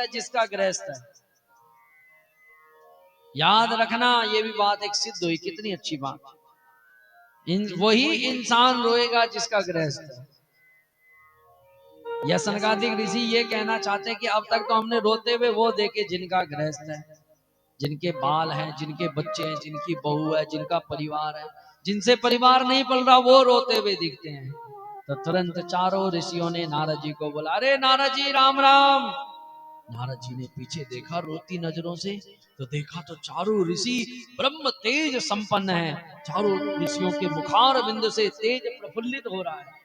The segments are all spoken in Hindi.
है जिसका गृहस्थ है। याद रखना, ये भी बात एक सिद्ध हुई, कितनी अच्छी बात। वही इंसान रोएगा जिसका गृहस्थ है। यह सनकादिक ऋषि ये कहना चाहते हैं कि अब तक तो हमने रोते हुए वो देखे जिनका गृहस्थ है, जिनके बाल हैं, जिनके बच्चे हैं, जिनकी बहू है, जिनका परिवार है। जिनसे परिवार नहीं पल रहा वो रोते हुए दिखते हैं। तो तुरंत चारों ऋषियों ने नारद जी को बोला, अरे नारद जी राम राम। नारद जी ने पीछे देखा रोती नजरों से, तो देखा तो चारों ऋषि ब्रह्म तेज संपन्न है। चारों ऋषियों के मुखार बिंद से तेज प्रफुल्लित हो रहा है।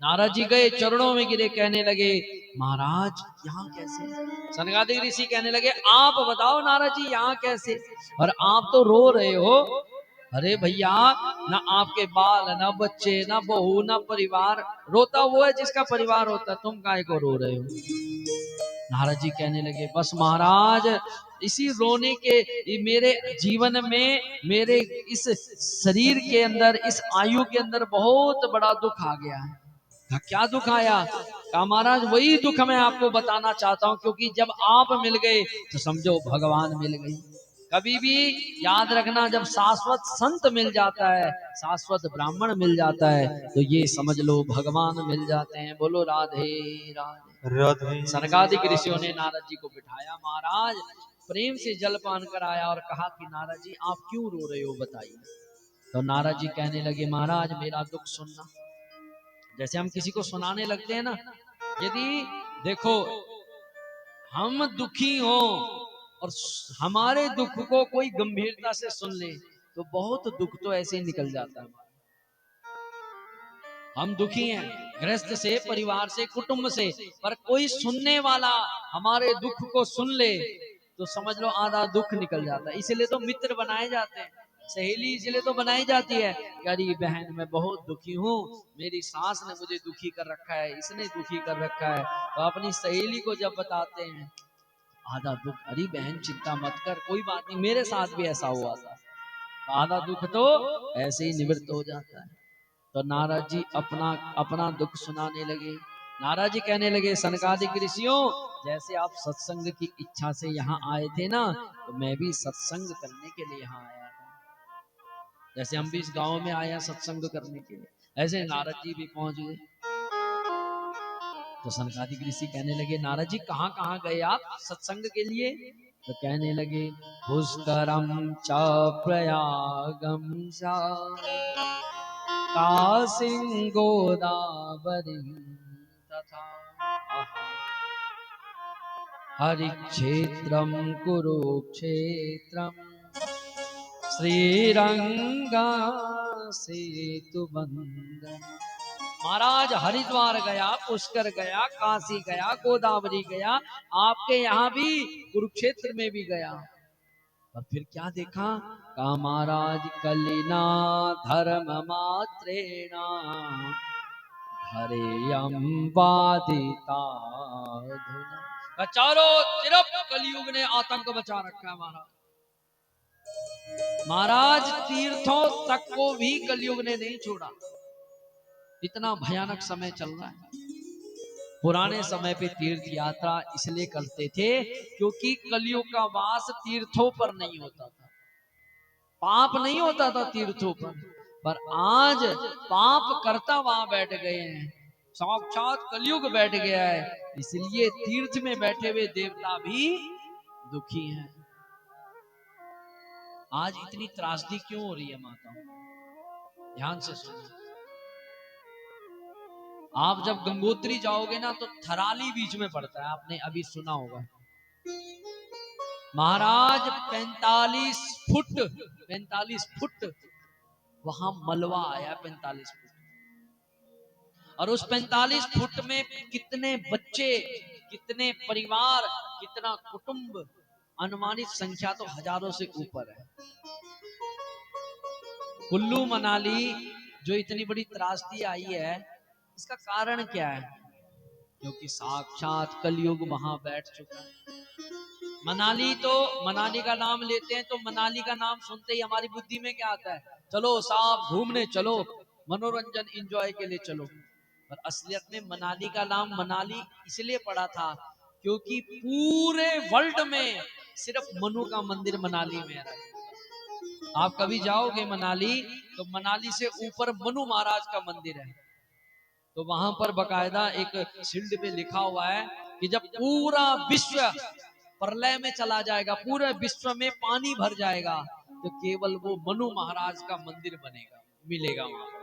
नारद जी गए, चरणों में गिरे, कहने लगे महाराज यहाँ कैसे। सनकादिक ऋषि कहने लगे आप बताओ नारद जी यहाँ कैसे, और आप तो रो रहे हो। अरे भैया, ना आपके बाल, ना बच्चे, ना बहू, ना परिवार, रोता वो है जिसका परिवार होता, तुम काहे को रो रहे हो। नारद जी कहने लगे बस महाराज, इसी रोने के मेरे जीवन में, मेरे इस शरीर के अंदर, इस आयु के अंदर बहुत बड़ा दुख आ गया है। क्या दुख आया? कहा महाराज वही दुख मैं आपको बताना चाहता हूं, क्योंकि जब आप मिल गए तो समझो भगवान मिल गई। कभी भी याद रखना, जब शाश्वत संत मिल जाता है, शाश्वत ब्राह्मण मिल जाता है, तो ये समझ लो भगवान मिल जाते हैं। बोलो राधे राधे राधे। सनकादिक ऋषियों ने नारद जी को बिठाया, महाराज प्रेम से जलपान कराया और कहा कि नारद जी आप क्यों रो रहे हो बताइए। तो नारद जी कहने लगे महाराज मेरा दुख सुनना। जैसे हम किसी को सुनाने लगते हैं ना, यदि देखो हम दुखी हो और हमारे दुख को कोई गंभीरता से सुन ले, तो बहुत दुख तो ऐसे ही निकल जाता है। हम दुखी हैं गृहस्थ से, परिवार से, कुटुंब से, पर कोई सुनने वाला हमारे दुख को सुन ले तो समझ लो आधा दुख निकल जाता है। इसलिए तो मित्र बनाए जाते हैं, सहेली इसलिए तो बनाई जाती है। अरे बहन मैं बहुत दुखी हूँ, मेरी सास ने मुझे दुखी कर रखा है, इसने दुखी कर रखा है, तो अपनी सहेली को जब बताते हैं आधा दुख, अरे बहन चिंता मत कर, कोई बात नहीं, मेरे साथ भी ऐसा हुआ था, तो आधा दुख तो ऐसे ही निवृत्त हो जाता है। तो नारद जी अपना अपना दुख सुनाने लगे। नारद जी कहने लगे सनकादिक ऋषियों, जैसे आप सत्संग की इच्छा से यहाँ आए थे ना, तो मैं भी सत्संग करने के लिए यहाँ आया था। जैसे हम भी इस गांव में आए हैं सत्संग करने के लिए, ऐसे नारद जी भी पहुंच गए। तो सनकादिक ऋषि कहने लगे नारद जी कहाँ कहाँ गए आप सत्संग के लिए। तो कहने लगे पुष्करम च प्रयागम च काशीं गोदावरीं तथा हरिक्षेत्रम कुरुक्षेत्रम श्रीरंगा सेतुबंधन। महाराज हरिद्वार गया, पुष्कर गया, काशी गया, गोदावरी गया, आपके यहाँ भी कुरुक्षेत्र में भी गया, और फिर क्या देखा? का महाराज कलिना धर्म मात्रेणा हरे वादिता। चारों तरफ कलयुग ने आतंक बचा रखा है महाराज। महाराज तीर्थों तक को भी कलयुग ने नहीं छोड़ा, इतना भयानक समय चल रहा है। पुराने समय पे तीर्थ यात्रा इसलिए करते थे क्योंकि कलयुग का वास तीर्थों पर नहीं होता था, पाप नहीं होता था तीर्थों पर आज पाप करता वहां बैठ गए हैं, साक्षात कलयुग बैठ गया है, इसलिए तीर्थ में बैठे हुए देवता भी दुखी हैं। आज इतनी त्रासदी क्यों हो रही है माता? ध्यान से सुनो, आप जब गंगोत्री जाओगे ना तो थराली बीच में पड़ता है, आपने अभी सुना होगा। महाराज 45 फुट वहां मलबा आया, 45 फुट, और उस 45 फुट में कितने बच्चे, कितने परिवार, कितना कुटुंब, अनुमानित संख्या तो हजारों से ऊपर है। कुल्लू मनाली जो इतनी बड़ी त्रासदी आई है, इसका कारण क्या है? क्योंकि साक्षात कलयुग वहां बैठ चुका है। मनाली तो, मनाली का नाम लेते हैं तो मनाली का नाम सुनते ही हमारी बुद्धि में क्या आता है? चलो साहब घूमने चलो, मनोरंजन एंजॉय के लिए चलो। पर असलियत में मनाली का नाम मनाली इसलिए पड़ा था क्योंकि पूरे वर्ल्ड में सिर्फ मनु का मंदिर मनाली में है। आप कभी जाओगे मनाली तो मनाली से ऊपर मनु महाराज का मंदिर है। तो वहां पर बकायदा एक शील्ड पे लिखा हुआ है कि जब पूरा विश्व प्रलय में चला जाएगा, पूरे विश्व में पानी भर जाएगा, तो केवल वो मनु महाराज का मंदिर बनेगा, मिलेगा वहां पर।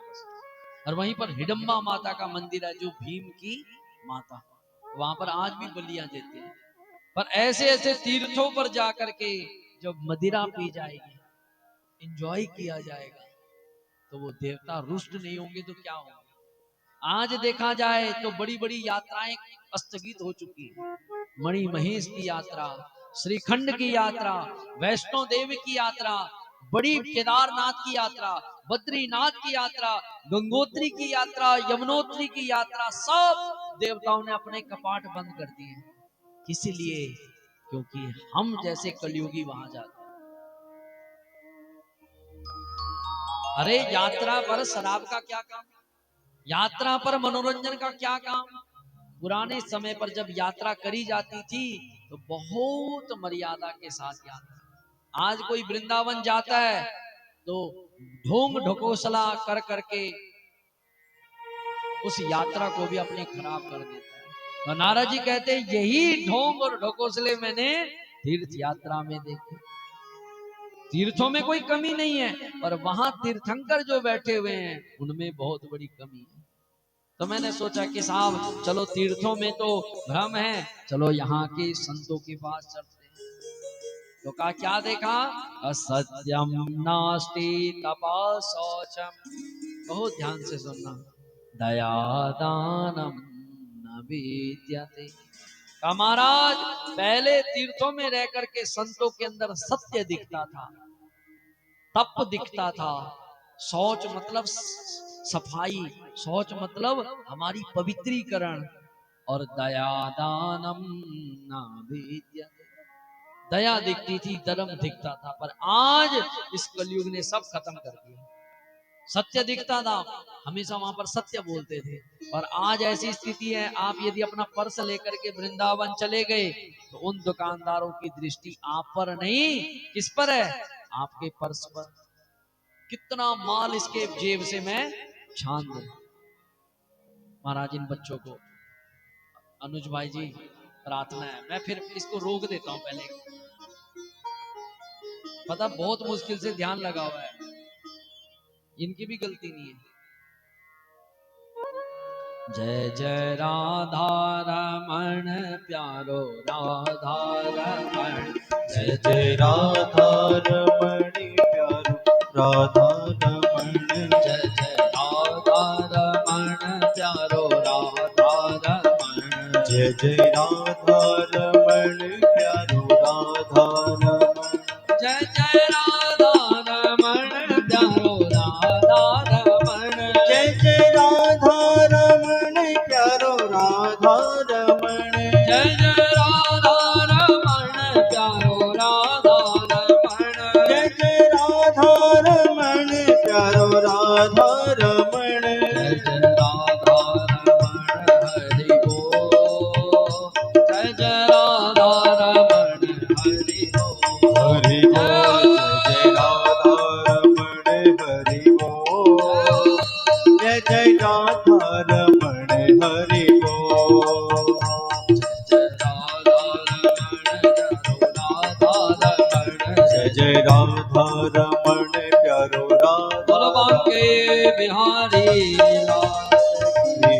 और वहीं पर हिडम्बा माता का मंदिर है, जो भीम की माता, वहां पर आज भी बलियां देते हैं। पर ऐसे ऐसे तीर्थों पर जाकर के जब मदिरा पी जाएगी, एंजॉय किया जाएगा, तो वो देवता रुष्ट नहीं होंगे तो क्या होंगे। आज देखा जाए तो बड़ी बड़ी यात्राएं स्थगित हो चुकी है। मणि महेश की यात्रा, श्रीखंड की यात्रा, वैष्णो देवी की यात्रा, बड़ी केदारनाथ की यात्रा, बद्रीनाथ की यात्रा, गंगोत्री की यात्रा, यमुनोत्री की यात्रा, सब देवताओं ने अपने कपाट बंद कर दिए। किस लिए? क्योंकि हम जैसे कलयुगी वहां जाते। अरे यात्रा पर शराब का क्या काम, यात्रा पर मनोरंजन का क्या काम। पुराने समय पर जब यात्रा करी जाती थी तो बहुत मर्यादा के साथ यात्रा। आज कोई वृंदावन जाता है तो ढोंग ढकोसला कर करके उस यात्रा को भी अपने खराब कर देता है। तो नारद जी कहते हैं यही ढोंग और ढकोसले मैंने तीर्थ यात्रा में देखे। तीर्थों में कोई कमी नहीं है, पर वहां तीर्थंकर जो बैठे हुए हैं उनमें बहुत बड़ी कमी है। तो मैंने सोचा कि साहब चलो तीर्थों में तो भ्रम है, चलो यहाँ के संतों के पास चलते हैं। तो कहा क्या देखा? असत्यम नास्ति तपा शौचम। बहुत ध्यान से सुनना। दया दानम न विद्यते। महाराज पहले तीर्थों में रह करके संतों के अंदर सत्य दिखता था, तप दिखता था, शौच मतलब सफाई, शौच मतलब हमारी पवित्रीकरण, और दया दानम ना विद्यते। दया दिखती थी, धर्म दिखता था। पर आज इस कलयुग ने सब खत्म कर दिया। सत्य दिखता था, हमेशा वहां पर सत्य बोलते थे, और आज ऐसी स्थिति है, आप यदि अपना पर्स लेकर के वृंदावन चले गए तो उन दुकानदारों की दृष्टि आप पर नहीं, किस पर है? आपके पर्स पर। कितना माल इसके जेब से मैं छान दूं। महाराज इन बच्चों को, अनुज भाई जी प्रार्थना है, मैं फिर इसको रोक देता हूं पहले। पता बहुत मुश्किल से ध्यान लगा हुआ है, इनकी भी गलती नहीं है। जय जय राधा रमण प्यारो राधा रमण, जय जय राधा रमण प्यारो राधा रमण, जय जय राधा रमण प्यारो राधा रमण, जय जय राधा रमण प्यारो राधा रमण, जय जय राधा रमण प्यारो राधा रमण, जय जय राधा रमण प्यारो राधा रमण, जय जय राधा रमण प्यारो राधा रमण, जय जय राधा रमण प्यारो राधा रमण, जय जय राधा रमण हरि बोल, जय जय राधा रमण हरि बोल, हरि बोल। जय जय राधा रमण हरि बोल, जय जय राधा रमण हरि बोल, जय राधा रमण जय जय राधा रमण प्यारो राधा बोलो के बिहारी लाल की।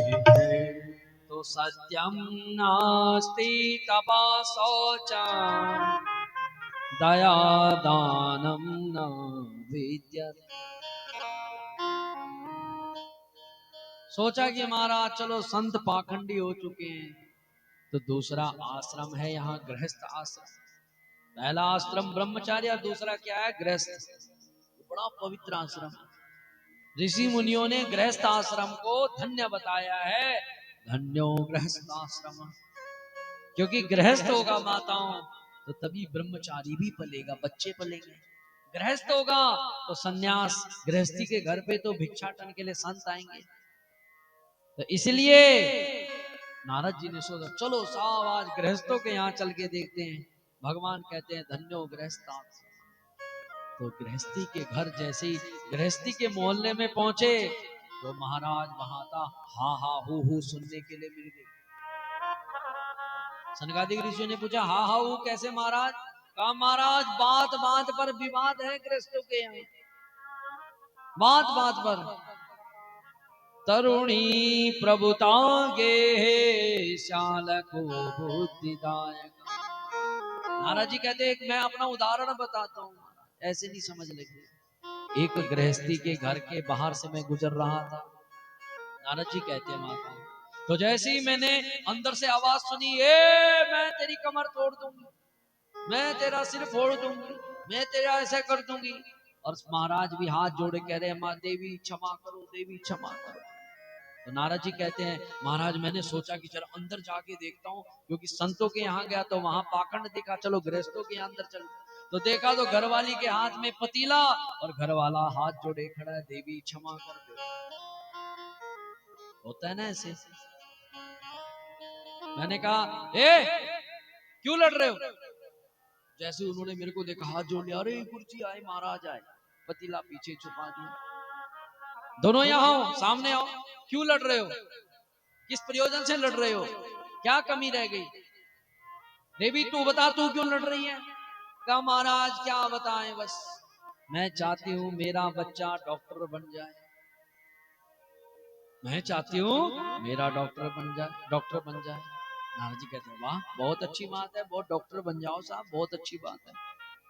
तो सत्यम नास्ति तपा शौचम, दया दानम न विद्यते। सोचा कि महाराज चलो संत पाखंडी हो चुके हैं, तो दूसरा आश्रम है यहाँ गृहस्थ आश्रम। पहला आश्रम ब्रह्मचार्य, दूसरा क्या है? गृहस्थ। बड़ा पवित्र आश्रम है। ऋषि मुनियों ने गृहस्थ आश्रम को धन्य बताया है, धन्यो गृहस्थ आश्रम। क्योंकि गृहस्थ होगा माताओं तो तभी ब्रह्मचारी भी पलेगा, बच्चे पलेंगे। गृहस्थ होगा तो सन्यास, गृहस्थी के घर पे तो भिक्षाटन के लिए संत आएंगे। तो इसलिए नारद जी ने सोचा चलो साहब आज गृहस्थों के यहाँ चल के देखते हैं। भगवान कहते हैं धन्यो गृहस्था। तो गृहस्थी के घर जैसे ही गृहस्थी के मोहल्ले में पहुंचे तो महाराज वहां था हा हा हु सुनने के लिए मिल गई। सनकादिक ऋषियों ने पूछा हा हा हु कैसे महाराज? कहा महाराज बात बात पर विवाद है गृहस्थों के यहाँ, बात बात पर। तरुणी प्रभुता गे श्याल को बुद्धिदायक। महाराज जी कहते हैं मैं अपना उदाहरण बताता हूँ, ऐसे नहीं समझ लेंगे। एक गृहस्थी के घर के बाहर से मैं गुजर रहा था। नारद जी कहते हैं माता, तो जैसे ही मैंने अंदर से आवाज सुनी ए मैं तेरी कमर तोड़ दूंगी, मैं तेरा सिर फोड़ दूंगी, मैं तेरा ऐसा कर दूंगी। और महाराज भी हाथ जोड़े कह रहे हैं माँ देवी क्षमा करो, देवी क्षमा करो। तो नारद जी कहते हैं महाराज मैंने सोचा कि चलो अंदर जाके देखता हूँ, क्योंकि संतों के यहाँ गया तो वहां पाखंड दिखा, चलो गृहस्थों के यहाँ अंदर चल। तो देखा तो घरवाली के हाथ में पतीला और घरवाला हाथ जोड़े खड़ा है, देवी क्षमा कर दो। होता है ना ऐसे। मैंने कहा ए क्यों लड़ रहे हो? जैसे उन्होंने मेरे को देखा हाथ जोड़ लिया, अरे कुर्सी आए महाराज आए, पतीला पीछे छुपा दिया। दोनों यहाँ हो, सामने आओ, क्यों लड़ रहे हो? किस प्रयोजन से लड़ रहे हो? क्या कमी रह गई? देवी तू बता तू क्यों लड़ रही है? कहा महाराज क्या बताएं, बस मैं चाहती हूँ मेरा बच्चा डॉक्टर बन जाए, मैं चाहती हूँ मेरा डॉक्टर बन जाए। नारद जी कहते हैं वाह बहुत अच्छी बात है, बहुत डॉक्टर बन जाओ साहब, बहुत अच्छी बात है,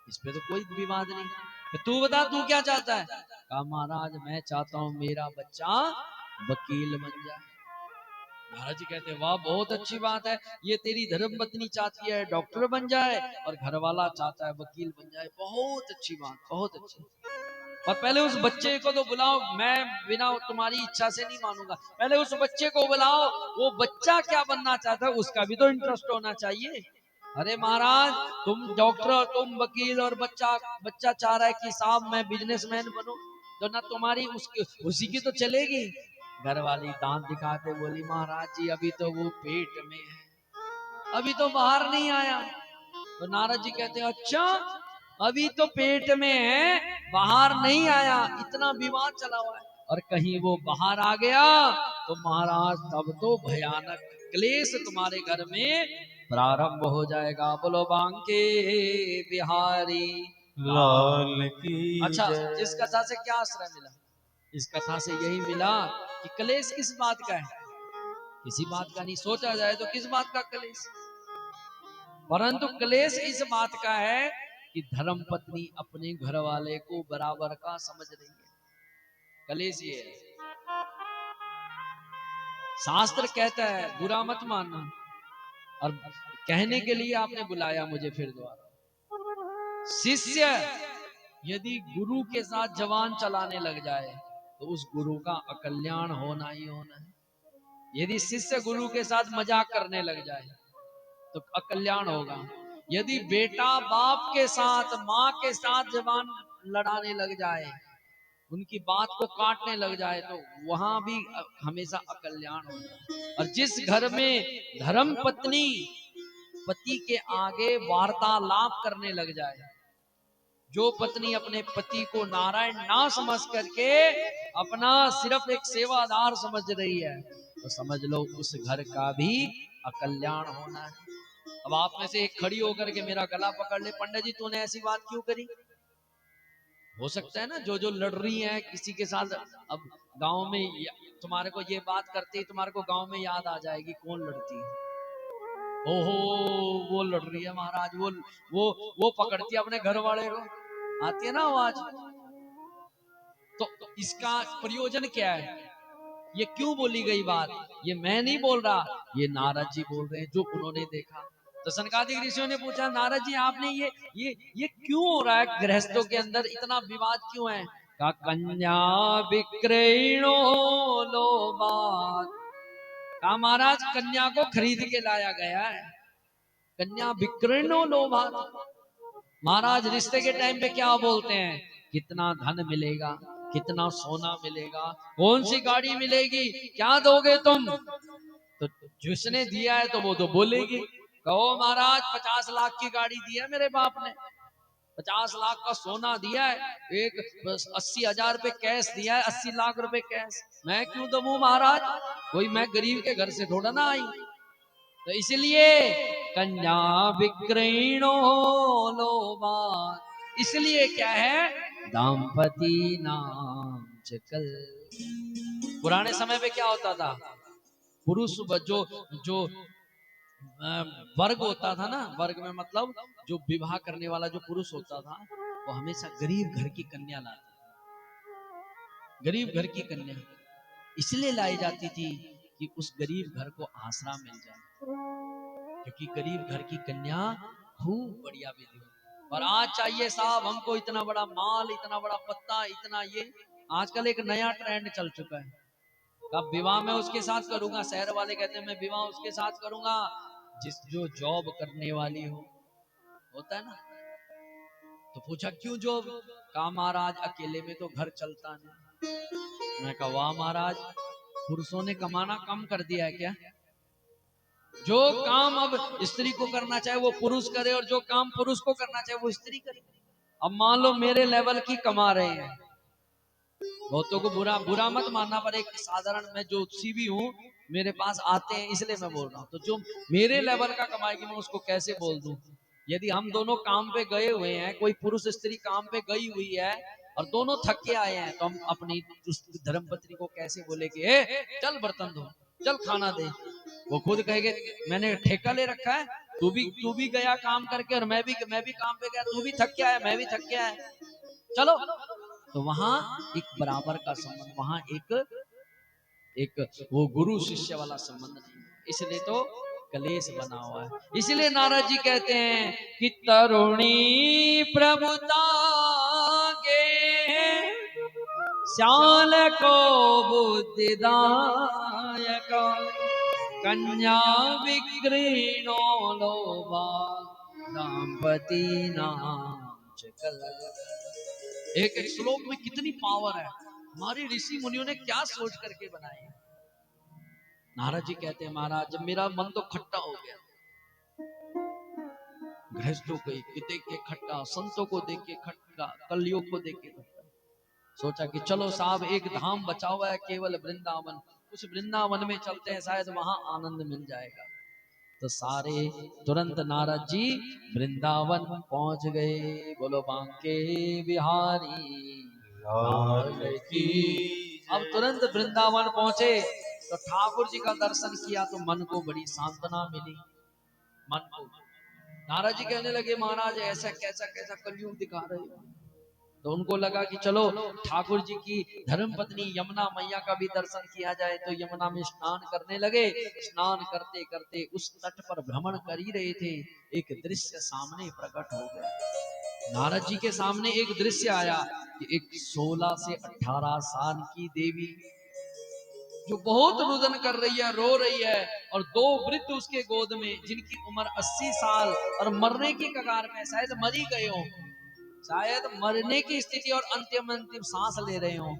इस पे तो कोई विवाद नहीं। तो तू बता तू क्या चाहता है? कहा महाराज मैं चाहता हूँ मेरा बच्चा वकील बन जाए। महाराज जी कहते हैं वाह बहुत अच्छी बात है, ये तेरी धर्मपत्नी चाहती है डॉक्टर बन जाए और घर वाला चाहता है वकील बन जाए, बहुत अच्छी बात, बहुत अच्छी। और पहले उस बच्चे को तो बुलाओ, मैं बिना तुम्हारी इच्छा से नहीं मानूंगा, पहले उस बच्चे को बुलाओ, वो बच्चा क्या बनना चाहता है उसका भी तो इंटरेस्ट होना चाहिए। अरे महाराज तुम डॉक्टर तुम वकील और बच्चा बच्चा चाह रहा है कि साहब मैं बिजनेसमैन बनूं, तो ना तुम्हारी उसकी उसी की तो चलेगी। घर वाली दांत दिखाते बोली महाराज जी अभी तो वो पेट में है, अभी तो बाहर नहीं आया। तो नारद जी कहते हैं अच्छा अभी तो पेट में है बाहर नहीं आया, इतना विवाद चला हुआ है, और कहीं वो बाहर आ गया तो महाराज तब तो भयानक क्लेश तुम्हारे घर में प्रारंभ हो जाएगा। बोलो बांके बिहारी लाल की अच्छा जय। इस कथा से क्या आश्रय मिला? इस कथा से यही मिला कि क्लेश किस बात का है, किसी बात का नहीं, सोचा जाए तो किस बात का क्लेश, परंतु क्लेश इस बात का है कि धर्म पत्नी अपने घर वाले को बराबर का समझ रही है। क्लेश ये है। शास्त्र कहता है बुरा मत मानना, और कहने के लिए आपने बुलाया मुझे फिर दोबारा। शिष्य यदि गुरु के साथ जवान चलाने लग जाए तो उस गुरु का अकल्याण होना ही होना है। यदि शिष्य गुरु के साथ मजाक करने लग जाए तो अकल्याण होगा। यदि बेटा बाप के साथ माँ के साथ जवान लड़ाने लग जाए, उनकी बात को काटने लग जाए, तो वहां भी हमेशा अकल्याण होगा। और जिस घर में धर्म पत्नी पति के आगे वार्तालाप करने लग जाए, जो पत्नी अपने पति को नारायण ना समझ करके अपना सिर्फ एक सेवादार समझ रही है, तो समझ लो उस घर का भी अकल्याण होना है। अब आप में से एक खड़ी होकर के मेरा गला पकड़ ले, पंडित जी तूने ऐसी बात क्यों करी? हो सकता है ना जो जो लड़ रही है किसी के साथ, अब गांव में तुम्हारे को ये बात करती, तुम्हारे को गांव में याद आ जाएगी कौन लड़ती है। ओहो वो लड़ रही है महाराज, वो पकड़ती है अपने घर वाले को, आती है ना आवाज। तो इसका प्रयोजन क्या है? ये क्यों बोली गई बात? ये मैं नहीं बोल रहा, ये नारद जी बोल रहे हैं जो उन्होंने देखा। तो सनकादिक ऋषियों ने पूछा नारद जी आपने ये क्यों हो रहा है, गृहस्थों के अंदर इतना विवाद क्यों है? का कन्या विक्रयणो लोभात। कहा महाराज कन्या को खरीद के लाया गया है, कन्या विक्रयणो लोभात। महाराज रिश्ते के टाइम पे क्या बोलते हैं? कितना धन मिलेगा, कितना सोना मिलेगा, कौन सी गाड़ी मिलेगी, क्या दोगे तुम? तो जिसने दिया है तो वो तो बोलेगी, कहो महाराज 50 लाख की गाड़ी दी है मेरे बाप ने, 50 लाख का सोना दिया है, एक 80,000 रुपए कैश दिया है, 80 लाख रुपए कैश, मैं क्यों दूं महाराज, कोई मैं गरीब के घर से थोड़ा ना आई। तो इसलिए कन्या विक्रयणो लोभा, इसलिए क्या है, दाम्पति नाम चकल। पुराने समय पे क्या होता था, पुरुष जो जो वर्ग होता था ना, वर्ग में मतलब जो विवाह करने वाला जो पुरुष होता था वो हमेशा गरीब घर की कन्या लाता था। गरीब घर की कन्या इसलिए लाई जाती थी कि उस गरीब घर को आसरा मिल जाए, क्योंकि गरीब घर की कन्या खूब बढ़िया विधि। और आज चाहिए साहब हमको इतना बड़ा माल, इतना बड़ा पत्ता, इतना ये, आजकल एक नया ट्रेंड चल चुका है, अब विवाह में उसके साथ करूंगा, शहर वाले कहते हैं मैं विवाह उसके साथ करूंगा जिस जो जॉब करने वाली हो, होता है ना। तो पूछा क्यों जॉब, कहा महाराज अकेले में तो घर चलता नहीं। मैं कहा वाह महाराज, पुरुषों ने कमाना कम कर दिया है क्या, जो काम अब स्त्री को करना चाहे वो पुरुष करे, और जो काम पुरुष को करना चाहे वो स्त्री करे। अब मान लो मेरे लेवल की कमा रहे हैं, बहुतों को बुरा बुरा मत मानना, पर एक साधारण मैं जो सीवी हूँ मेरे पास आते हैं इसलिए मैं बोल रहा हूँ, तो जो मेरे लेवल का कमाएगी मैं उसको कैसे बोल दूं। यदि हम दोनों काम पे गए हुए हैं, कोई पुरुष स्त्री काम पे गई हुई है और दोनों थक के आए हैं, तो हम अपनी धर्मपत्नी को कैसे बोलेंगे, ए चल बर्तन धो, चल खाना दे। वो खुद कहेगे मैंने ठेका ले रखा है, तू भी गया काम करके, और मैं भी काम पे गया, तू भी थक के आया, मैं भी थक के आया, चलो। तो वहां एक बराबर का संबंध, वहां एक एक वो गुरु शिष्य वाला संबंध नहीं, इसलिए तो कलेश बना हुआ है। इसलिए नारद जी कहते हैं कि तरुणी प्रभुता गे श्याल को बुद्धिदायक, कन्या विक्रीणो लोभा दाम्पति नाम चकल। एक एक श्लोक में कितनी पावर है, हमारे ऋषि मुनियों ने क्या सोच करके बनाए। नारद जी कहते हैं महाराज जब मेरा मन तो खट्टा हो गया, गृहस्थों को देख के खट्टा, संतों को देख के खट्टा, कलयुग को देख के खट्टा, सोचा कि चलो साहब एक धाम बचा हुआ है केवल वृंदावन, उस वृंदावन में चलते हैं, शायद वहां आनंद मिल जाएगा। तो सारे तुरंत नारद जी वृंदावन पहुंच गए। बोलो बांके बिहारी लाल की। अब तुरंत वृंदावन पहुंचे तो ठाकुर जी का दर्शन किया तो मन को बड़ी सांत्वना मिली। मन को नारद जी कहने लगे महाराज ऐसा कैसा कैसा कलयुग दिखा रहे हो। तो उनको लगा कि चलो ठाकुर जी की धर्म पत्नी यमुना मैया का भी दर्शन किया जाए, तो यमुना में स्नान करने लगे। स्नान करते करते उस तट पर भ्रमण कर ही रहे थे, एक दृश्य सामने प्रकट हो गया। नारद जी के सामने एक दृश्य आया कि एक 16 से 18 साल की देवी जो बहुत रुदन कर रही है, रो रही है, और दो वृद्ध उसके गोद में जिनकी उम्र 80 साल और मरने की कगार में, शायद मर ही गए हो, शायद मरने की स्थिति और अंतिम अंतिम सांस ले रहे हो,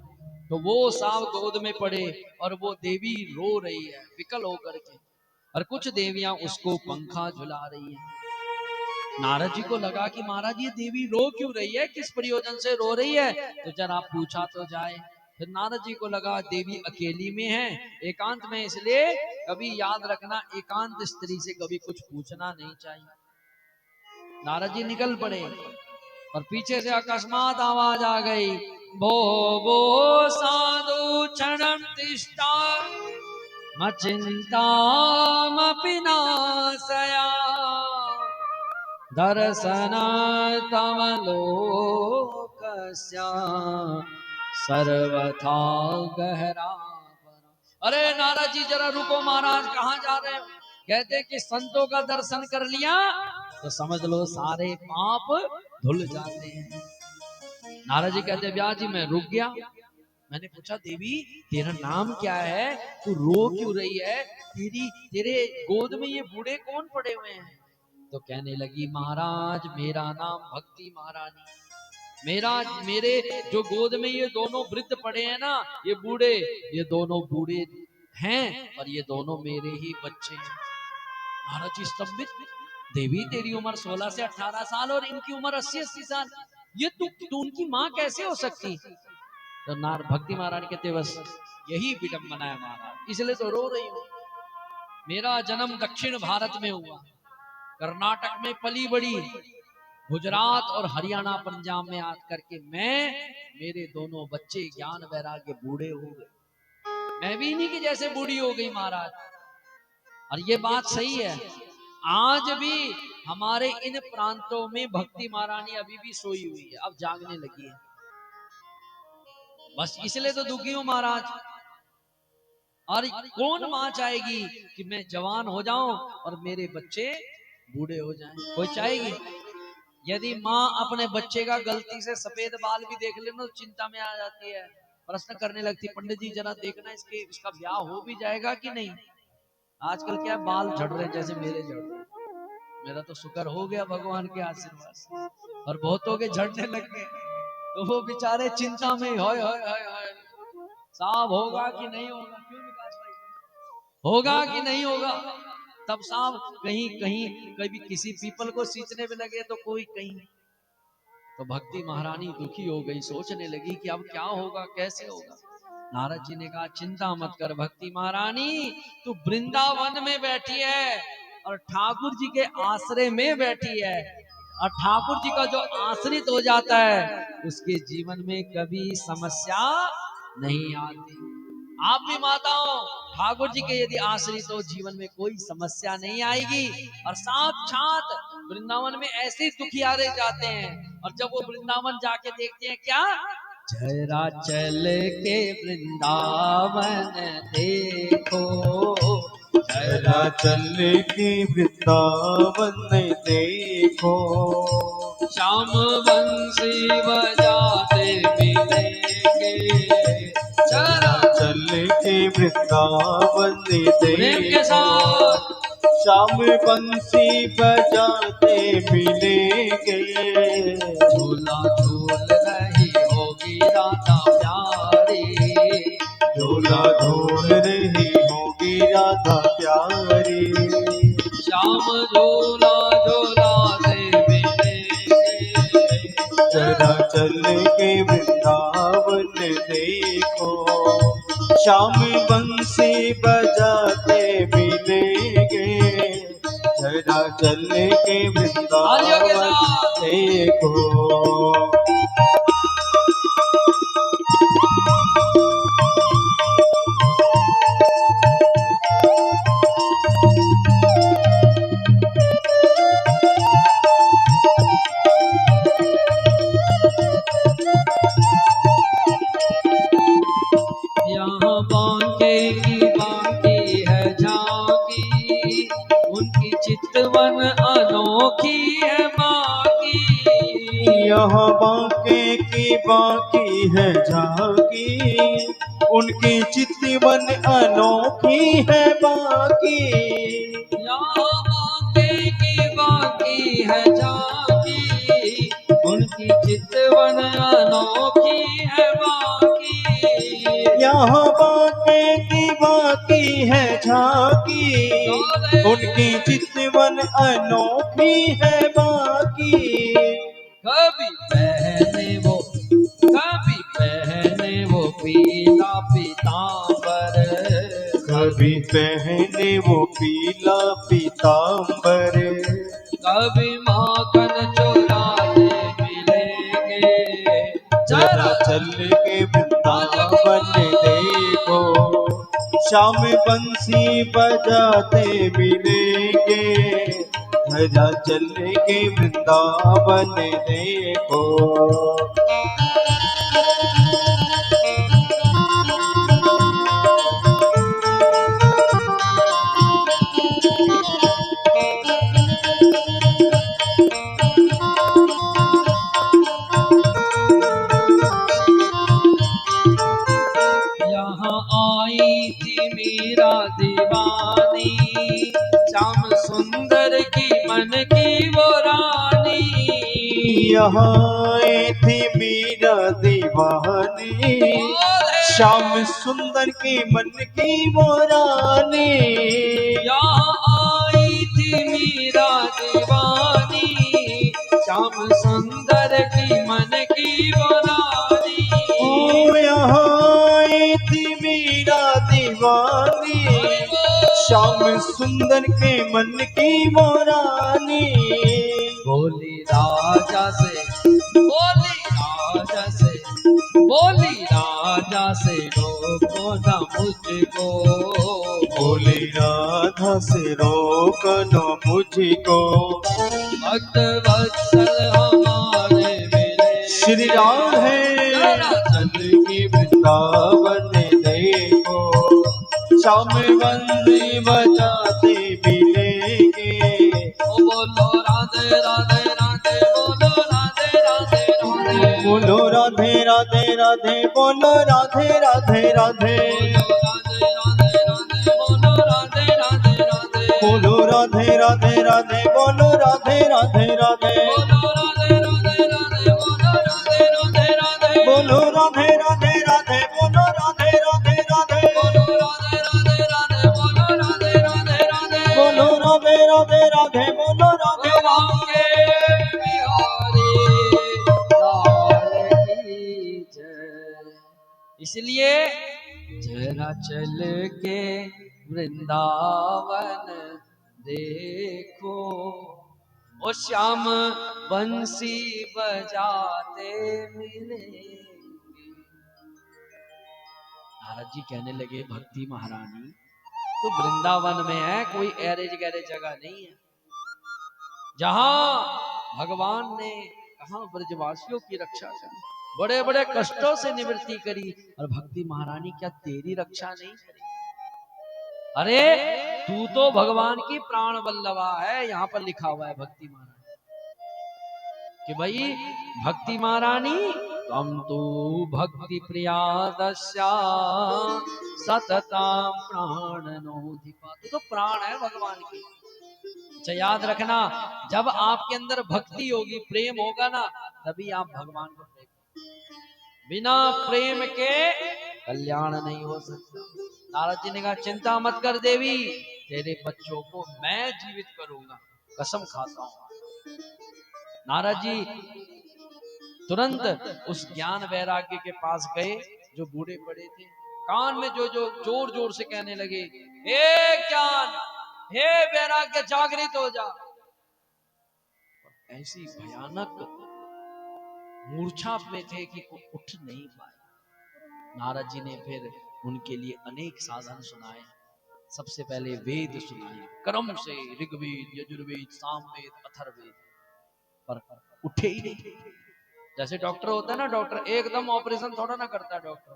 तो वो साहब गोद में पड़े और वो देवी रो रही है विकल होकर के, और कुछ देवियां उसको पंखा झुला रही है। नारद जी को लगा कि महाराज ये देवी रो क्यों रही है, किस प्रयोजन से रो रही है, तो जरा पूछा तो जाए। फिर नारद जी को लगा देवी अकेली में है, एकांत में, इसलिए कभी याद रखना एकांत स्त्री से कभी कुछ पूछना नहीं चाहिए। नारद जी निकल पड़े और पीछे से अकस्मात आवाज आ गई, भो भो साधु क्षणम तिष्ठा मचिंतामपि नाशया दर्शनार्थम लोकस्य सर्वथा गहरा। अरे नारद जी जरा रुको महाराज, कहाँ जा रहे हो। कहते कि संतों का दर्शन कर लिया तो समझ लो सारे पाप धुल जाते हैं। नारद जी कहते ब्याह जी मैं रुक गया। मैंने पूछा देवी तेरा नाम क्या है, तू रो क्यों रही है, तेरे गोद में ये बूढ़े कौन पड़े हुए हैं। तो कहने लगी महाराज मेरा नाम भक्ति महारानी, मेरे जो गोद में ये दोनों वृद्ध पड़े हैं ना, ये दोनों बूढ़े हैं, पर ये दोनों मेरे ही बच्चे हैं। महाराज जी स्तंभित, देवी तेरी उम्र 16 से 18 साल और इनकी उम्र 80-80 साल, ये तू उनकी माँ कैसे हो सकती? तो भक्ति महाराज कहते बस यही विडंबना है महाराज, इसलिए तो रो रही हूँ। मेरा जन्म दक्षिण भारत में हुआ, कर्नाटक में पली बड़ी, गुजरात और हरियाणा पंजाब में आकर के मेरे दोनों बच्चे ज्ञान वैराग्य बूढ़े हो गए, मैं भी इन्हीं की जैसे बूढ़ी हो गई महाराज। और ये बात सही है, आज भी हमारे इन प्रांतों में भक्ति महारानी अभी भी सोई हुई है, अब जागने लगी है। बस इसलिए तो दुखी हूं महाराज। और कौन मां चाहेगी कि मैं जवान हो जाऊं और मेरे बच्चे बूढ़े हो जाएं? कोई चाहेगी? यदि माँ अपने बच्चे का गलती से सफेद बाल भी देख ले तो चिंता में आ जाती है, प्रश्न करने लगती, पंडित जी जरा देखना इसका ब्याह हो भी जाएगा कि नहीं। आजकल क्या बाल झड़ रहे जैसे मेरे झड़ रहे, मेरा तो शुक्र हो गया भगवान के आशीर्वाद से, और बहुतों के झड़ने लग गए, तो वो बेचारे चिंता में होय होय होय होय, साहब होगा कि नहीं होगा, क्यों विकास भाई, होगा कि नहीं होगा। तब साहब कहीं कहीं कभी किसी पीपल को सींचने में लगे तो कोई कहीं। तो भक्ति महारानी दुखी हो गई, सोचने लगी कि अब क्या होगा, कैसे होगा। नारद जी ने कहा चिंता मत कर भक्ति महारानी, तू वृंदावन में बैठी है और ठाकुर जी के आश्रय में बैठी है, और ठाकुर जी का जो आश्रित हो जाता है उसके जीवन में कभी समस्या नहीं आती। आप भी माताओं ठाकुर जी के यदि आश्रित हो, जीवन में कोई समस्या नहीं आएगी। और साक्षात वृंदावन में ऐसे दुखियारे जाते हैं, और जब वो वृंदावन जाके देखते हैं क्या, जरा चल के वृंदावन देखो, जरा चल के वृंदावन देखो, श्याम बंसी बजाते मिलेंगे, जरा चल के वृंदावन प्रेम के देखो, साथ श्याम बंसी बजाते मिलेंगे, झूला झूल रही होगी राधा प्यारी, झूला झूल रही होगी राधा प्यारी, श्याम झूला झूलाते मिलेंगे, जरा चल के वृंदावन देखो, श्याम बंसी बजाते मिलेंगे, जरा चल के वृंदावन देखो। यहाँ बांके की बांकी है झांकी, उनकी चितवन अनोखी है बाकी, यहाँ बांके की बाकी है झांकी, उनकी चितवन अनोखी है बाकी, यहाँ बांके की बाकी है झांकी, उनकी चितवन अनोखी है बाकी, यहाँ बांके की बाकी है झांकी, उनकी चितवन अनोखी है बाकी, कभी पहने वो पीला पीतांबर, कभी पहने वो पीला पीतांबर, कभी माखन चुराते मिलेंगे, जरा चल के वृंदावन देखो, श्याम बंसी बजाते मिलेंगे, जरा चल के वृंदावन देखो। यहाँ आई थी मीरा दीवानी, श्याम सुंदर की मन की वो रानी, यहाँ आई थी मीरा दीवानी, श्याम सुंदर के मन की वो रानी, यहाँ आई थी मीरा दीवानी, श्याम सुंदर की मन की वो रानी। ओ यहाँ आई थी मीरा दीवानी, श्याम सुंदर के मन की वो रानी। बोली राजा से, बोली राजा से, बोली राजा से रोको न मुझको, बोली राधा से रोक न मुझको। भक्त वत्सल हमारे मिले, श्री राम है चल के वृंदावन देखो, श्याम बंदी बजाते मिलेंगे। ओ बोलो राधे राधे राधे, बोलो राधे राधे राधे, बोलो राधे राधे राधे, बोलो राधे राधे राधे, बोलो राधे राधे राधे, बोलो राधे राधे राधे, बोलो राधे राधे राधे, बोलो राधे राधे राधे, बोलो राधे राधे राधे, बोलो राधे राधे राधे, बोलो राधे राधे राधे, बोलो राधे राधे। इसलिए जरा चल के वृंदावन देखो, ओ श्याम बंसी बजाते मिलेंगे। नारद जी कहने लगे भक्ति महारानी तो वृंदावन में है, कोई एरेज गैरेज जगह नहीं है जहां भगवान ने कहा ब्रजवासियों की रक्षा करी, बड़े बड़े कष्टों से निवृत्ति करी, और भक्ति महारानी क्या तेरी रक्षा नहीं करी? अरे तू तो भगवान की प्राण वल्लभा है, यहाँ पर लिखा हुआ है भक्ति महारानी कि भाई भक्ति महारानी तम तो भक्ति प्रिया दस्या सतता प्राण नोधिपा, तू तो प्राण है भगवान की। अच्छा याद रखना, जब आपके अंदर भक्ति होगी, प्रेम होगा ना, तभी आप भगवान को प्रेम करेंगे। बिना प्रेम के कल्याण नहीं हो सकता। नारद जी ने कहा चिंता मत कर देवी, तेरे बच्चों को मैं जीवित करूंगा, कसम खाता हूं। नारद जी तुरंत उस ज्ञान वैराग्य के पास गए जो बूढ़े पड़े थे, कान में जो जो जोर जोर से कहने लगे, हे ज्ञान, हे वैराग्य, जागृत हो जा। ऐसी भयानक मूर्छा में थे कि उठ नहीं पाए। नारद जी ने फिर उनके लिए अनेक साधन सुनाए। सबसे पहले वेद सुनाए, क्रम से ऋग्वेद, यजुर्वेद, सामवेद, अथर्ववेद, पर उठे ही नहीं। जैसे डॉक्टर होता है ना, डॉक्टर एकदम ऑपरेशन थोड़ा ना करता है डॉक्टर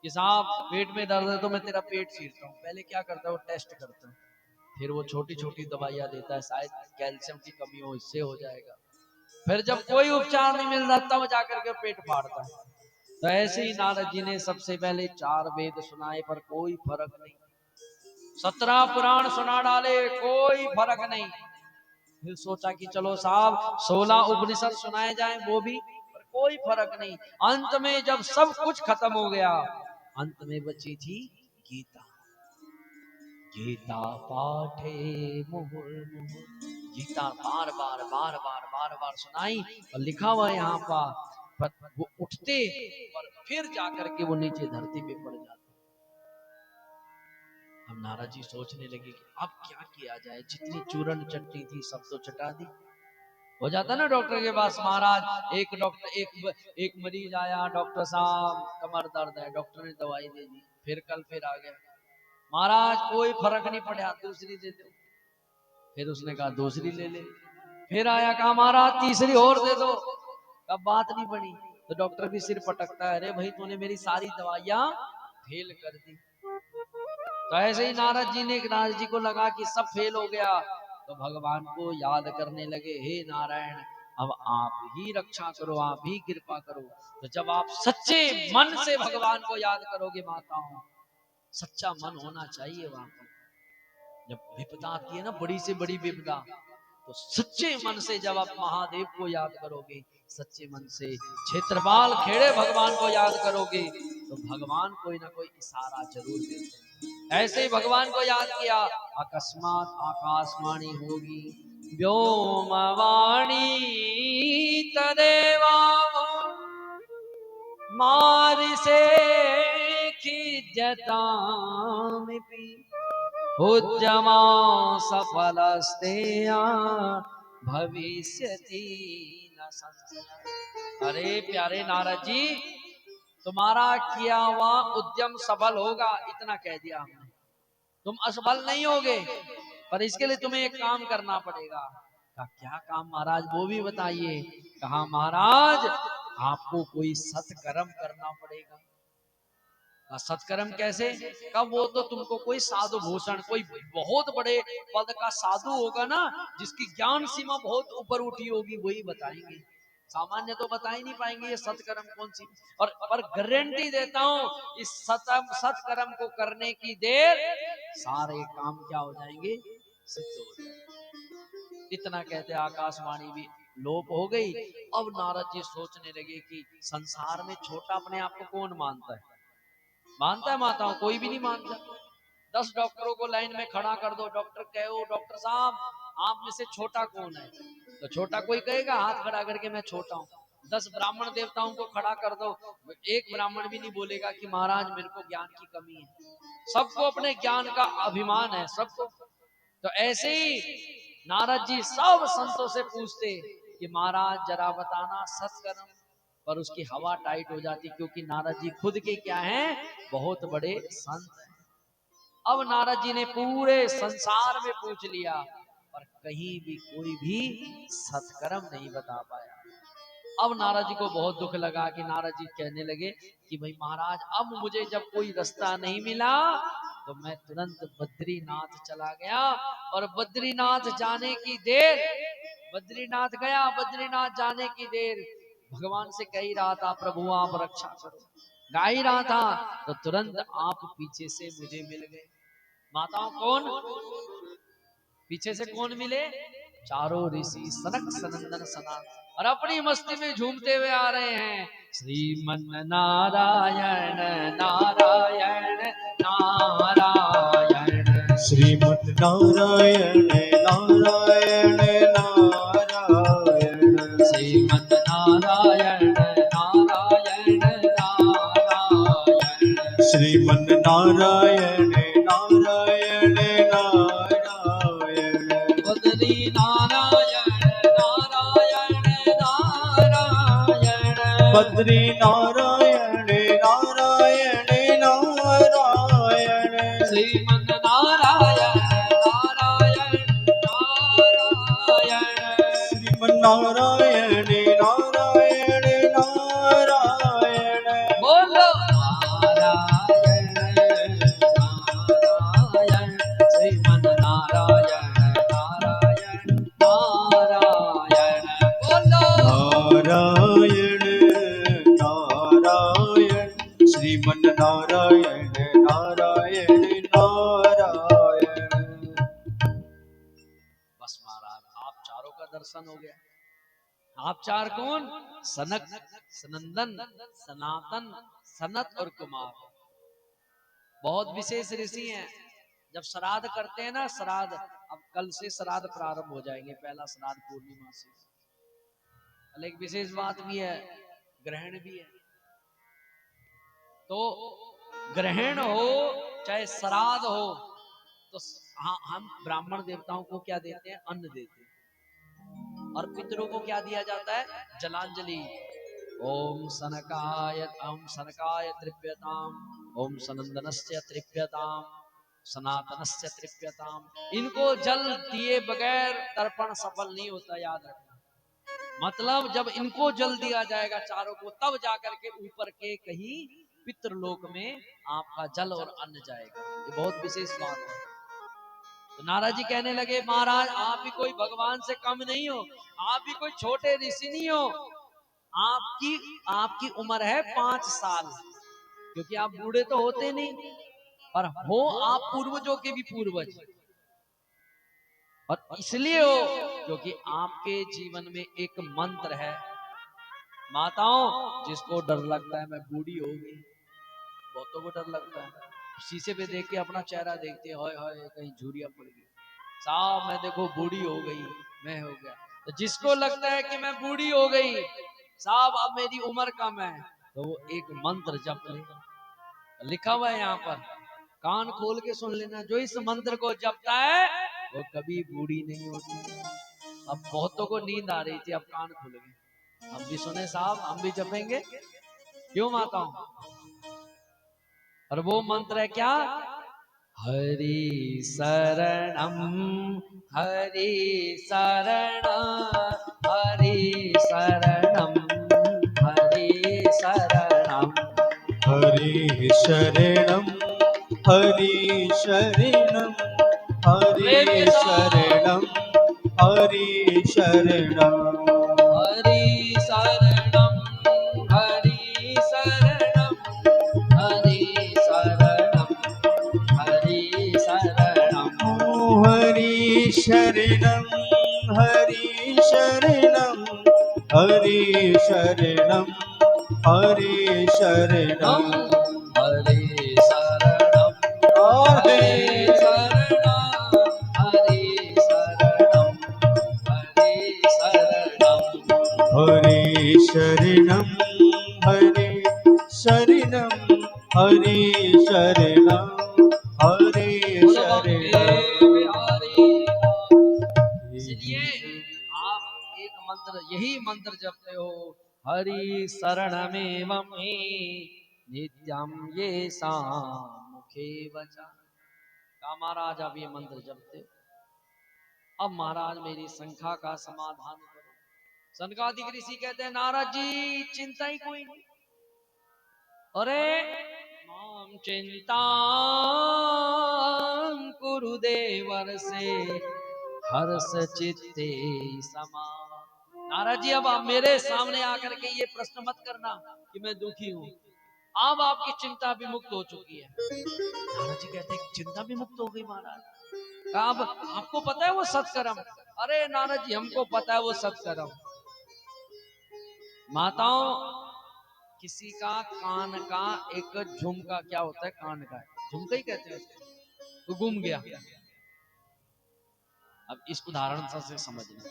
कि साहब पेट में दर्द है तो मैं तेरा पेट चीरता हूँ। पहले क्या करता है, वो टेस्ट करता है, फिर वो छोटी छोटी दवाइयां देता है, शायद कैल्शियम की कमी हो, इससे हो जाएगा। फिर जब कोई उपचार नहीं मिल रहा तब जाकर के पेट फाड़ता है। तो ऐसे ही नारद जी ने सबसे पहले 4 वेद सुनाए, पर कोई फर्क नहीं। 17 पुराण सुना डाले, कोई फर्क नहीं। फिर सोचा कि चलो साहब 16 उपनिषद सुनाए जाएं, वो भी, पर कोई फर्क नहीं। अंत में जब सब कुछ खत्म हो गया, अंत में बची थी गीता। गीता पाठे मुहुर्मुहुः, गीता बार बार बार बार बार बार सुनाई, और लिखा हुआ यहाँ पर वो उठते और फिर जाकर के वो नीचे धरती पे पड़ जाते। अब नारद जी सोचने लगे कि अब क्या किया जाए, जितनी चूरन चटनी थी सब तो चटा दी। हो जाता ना डॉक्टर के पास, महाराज एक मरीज आया, डॉक्टर साहब कमर दर्द है, डॉक्टर ने दवाई दे दी, फिर कल फिर आ गया, महाराज कोई फर्क नहीं पड़ा, दूसरी दे दो। फिर उसने कहा दूसरी ले ले, फिर आया, कहा महाराज तीसरी और दे दो, अब बात नहीं बनी। तो डॉक्टर भी सिर पटकता है, अरे भाई तूने मेरी सारी दवाइयां फेल कर दी। तो ऐसे ही नारद जी को लगा कि सब फेल हो गया, तो भगवान को याद करने लगे, हे नारायण अब आप ही रक्षा करो, आप ही कृपा करो। तो जब आप सच्चे मन से भगवान को याद करोगे माताओं, सच्चा मन होना चाहिए वहां पर। जब विपदा आती है ना, बड़ी से बड़ी विपदा, तो सच्चे मन से जब आप महादेव को याद करोगे, सच्चे मन से क्षेत्रपाल खेड़े भगवान को याद करोगे, तो भगवान कोई ना कोई इशारा जरूर देते हैं। ऐसे ही भगवान को याद किया, अकस्मात आकाशवाणी होगी, व्योमवाणी तदेवा मारिसे खिज्जतामिपि उद्यमा सफलस्तेया भविष्यति न संशयः। अरे प्यारे नारद जी, तुम्हारा किया हुआ उद्यम सफल होगा, इतना कह दिया हमने। तुम असफल नहीं होगे, पर इसके लिए तुम्हें एक काम करना पड़ेगा। कहा क्या काम महाराज, वो भी बताइए। कहा महाराज आपको कोई सत्कर्म करना पड़ेगा। सत्कर्म कैसे? कब? वो तो तुमको कोई साधु भूषण, कोई बहुत बड़े पद का साधु होगा ना, जिसकी ज्ञान सीमा बहुत ऊपर उठी होगी, वही बताएंगे। सामान्य तो बता ही नहीं पाएंगे ये सत्कर्म कौन सी। और पर गारंटी देता हूं, इस सत्कर्म को करने की देर सारे काम क्या हो जाएंगे, सिद्ध हो जाएंगे। इतना कहते आकाशवाणी भी लोप हो गई। अब नारद जी सोचने लगे कि संसार में छोटा अपने आप को कौन मानता है? मानता है माताओं? कोई भी नहीं मानता। 10 डॉक्टरों को लाइन में खड़ा कर दो, डॉक्टर कहो डॉक्टर साहब आप में से छोटा कौन है, तो छोटा कोई कहेगा हाथ खड़ा करके मैं छोटा हूँ। 10 ब्राह्मण देवताओं को खड़ा कर दो, एक ब्राह्मण भी नहीं बोलेगा कि महाराज मेरे को ज्ञान की कमी है। सबको अपने ज्ञान का अभिमान है, सबको। तो ऐसे ही नारद जी सब संतों से पूछते कि महाराज जरा बताना सत्कर्म, पर उसकी हवा टाइट हो जाती, क्योंकि नारद जी खुद के क्या हैं, बहुत बड़े संत हैं। अब नारद जी ने पूरे संसार में पूछ लिया, पर कहीं भी कोई भी सत्कर्म नहीं बता पाया। अब नारद जी को बहुत दुख लगा कि नारद जी कहने लगे कि भाई महाराज अब मुझे जब कोई रास्ता नहीं मिला, तो मैं तुरंत बद्रीनाथ चला गया। और बद्रीनाथ जाने की देर, बद्रीनाथ गया, बद्रीनाथ जाने की देर भगवान से कह ही रहा था प्रभु आप रक्षा करो, गा ही रहा था, तो तुरंत आप पीछे से मुझे मिल गए। माताओं कौन? पीछे से कौन मिले? चारों ऋषि सनक सनंदन सनातन, और अपनी मस्ती में झूमते हुए आ रहे हैं। श्रीमन नारायण नारायण नारायण, श्रीमन नारायण नारायण नारायण, श्रीमन नारायण नारायण नारायण, श्रीमन नारायण नारायण नारायण, बद्री नारायण नारायण नारायण, बद्री नारायण नारायण नारायण, श्रीमन नारायण नारायण नारायण, श्रीमन नारायण नारायण नारायण, बोलो नारायण नारायण, श्रीमन नारायण नारायण नारायण, बोलो नारायण नारायण, श्रीमन नारायण नारायण नारायण। बस महाराज आप चारों का दर्शन हो गया। आप चार कौन? सनक सनंदन सनातन सनत और कुमार, बहुत विशेष ऋषि हैं। जब श्राद्ध करते हैं ना, श्राद्ध अब कल से श्राद्ध प्रारंभ हो जाएंगे, पहला श्राद्ध पूर्णिमा से। एक विशेष बात भी है, ग्रहण भी है। तो ग्रहण हो चाहे श्राद्ध हो, तो हाँ हम ब्राह्मण देवताओं को क्या देते हैं? अन्न देते हैं। और पितरों को क्या दिया जाता है? जलांजलि। ओम सनकाय तृप्यताम, ओम सनंदनस्य तृप्यताम, सनातनस्य तृप्यताम। इनको जल दिए बगैर तर्पण सफल नहीं होता, याद रखना। मतलब जब इनको जल दिया जाएगा चारों को, तब जाकर के ऊपर के कहीं पितृलोक में आपका जल और अन्न जाएगा। ये बहुत विशेष बात है। तो नारद जी कहने लगे महाराज आप भी कोई भगवान से कम नहीं हो, आप भी कोई छोटे ऋषि नहीं हो। आपकी उम्र है 5 साल, क्योंकि आप बूढ़े तो होते नहीं, पर हो आप पूर्वजों के भी पूर्वज। और इसलिए हो क्योंकि आपके जीवन में एक मंत्र है। माताओं, जिसको डर लगता है मैं बूढ़ी हो गई, बहुतों को डर लगता है, शीशे पे देख के अपना चेहरा देखते हैं, हाय हाय कहीं झुर्रियां पड़ गई, साहब मैं देखो बूढ़ी हो गई, मैं हो गया। तो जिसको लगता है कि मैं बूढ़ी हो गई, साहब अब मेरी उम्र कम है, तो वो एक मंत्र जप ले। लिखा हुआ है यहाँ पर, कान खोल के सुन लेना, जो इस मंत्र को जपता है वो कभी बूढ़ी नहीं होती। अब बहुतों को नींद आ रही थी, अब कान खुल गए, हम भी सुने साहब, हम भी जपेंगे, क्यों माताओं? और वो मंत्र है क्या? हरि शरणम, हरि शरणम, हरि शरणम, हरि शरणम, हरि शरणं हरि शरणं हरि शरणं हरि शरणं हरि शरणम, हरि शरणम, हरि शरणम, हरि शरणम, हरि शरणं हरि शरणं हरि शरणं हरि शरणं हरि शरणम, हरि शरणम, हरि शरणम, हरि शरणम, हरि शरणं हरि शरणं हरि शरणं हरि शरणं बिहारी। इसलिए आप एक मंत्र, यही मंत्र जपते हो, हरि शरणमेवं हि नित्यं ये मुखे वचा। का महाराज आप ये मंत्र जपते हो, अब महाराज मेरी शंका का समाधान करो। सनकादिक ऋषि कहते हैं, नारद जी चिंता ही कोई नहीं। अरे माम चिंता कुरु देवर से हर्ष चित्ते समा। नारद जी अब आप मेरे सामने आकर के ये प्रश्न मत करना कि मैं दुखी हूँ, अब आपकी चिंता भी मुक्त हो चुकी है। नारद जी कहते हैं चिंता भी मुक्त हो गई महाराज। कहा अब आपको पता है वो सत्कर्म? अरे नारद जी हमको पता है वो सत्कर्म। माताओं, किसी का कान का एक झुमका, क्या होता है कान का, झुमका ही कहते हैं उसको, वो गुम गया। अब इस उदाहरण से समझना,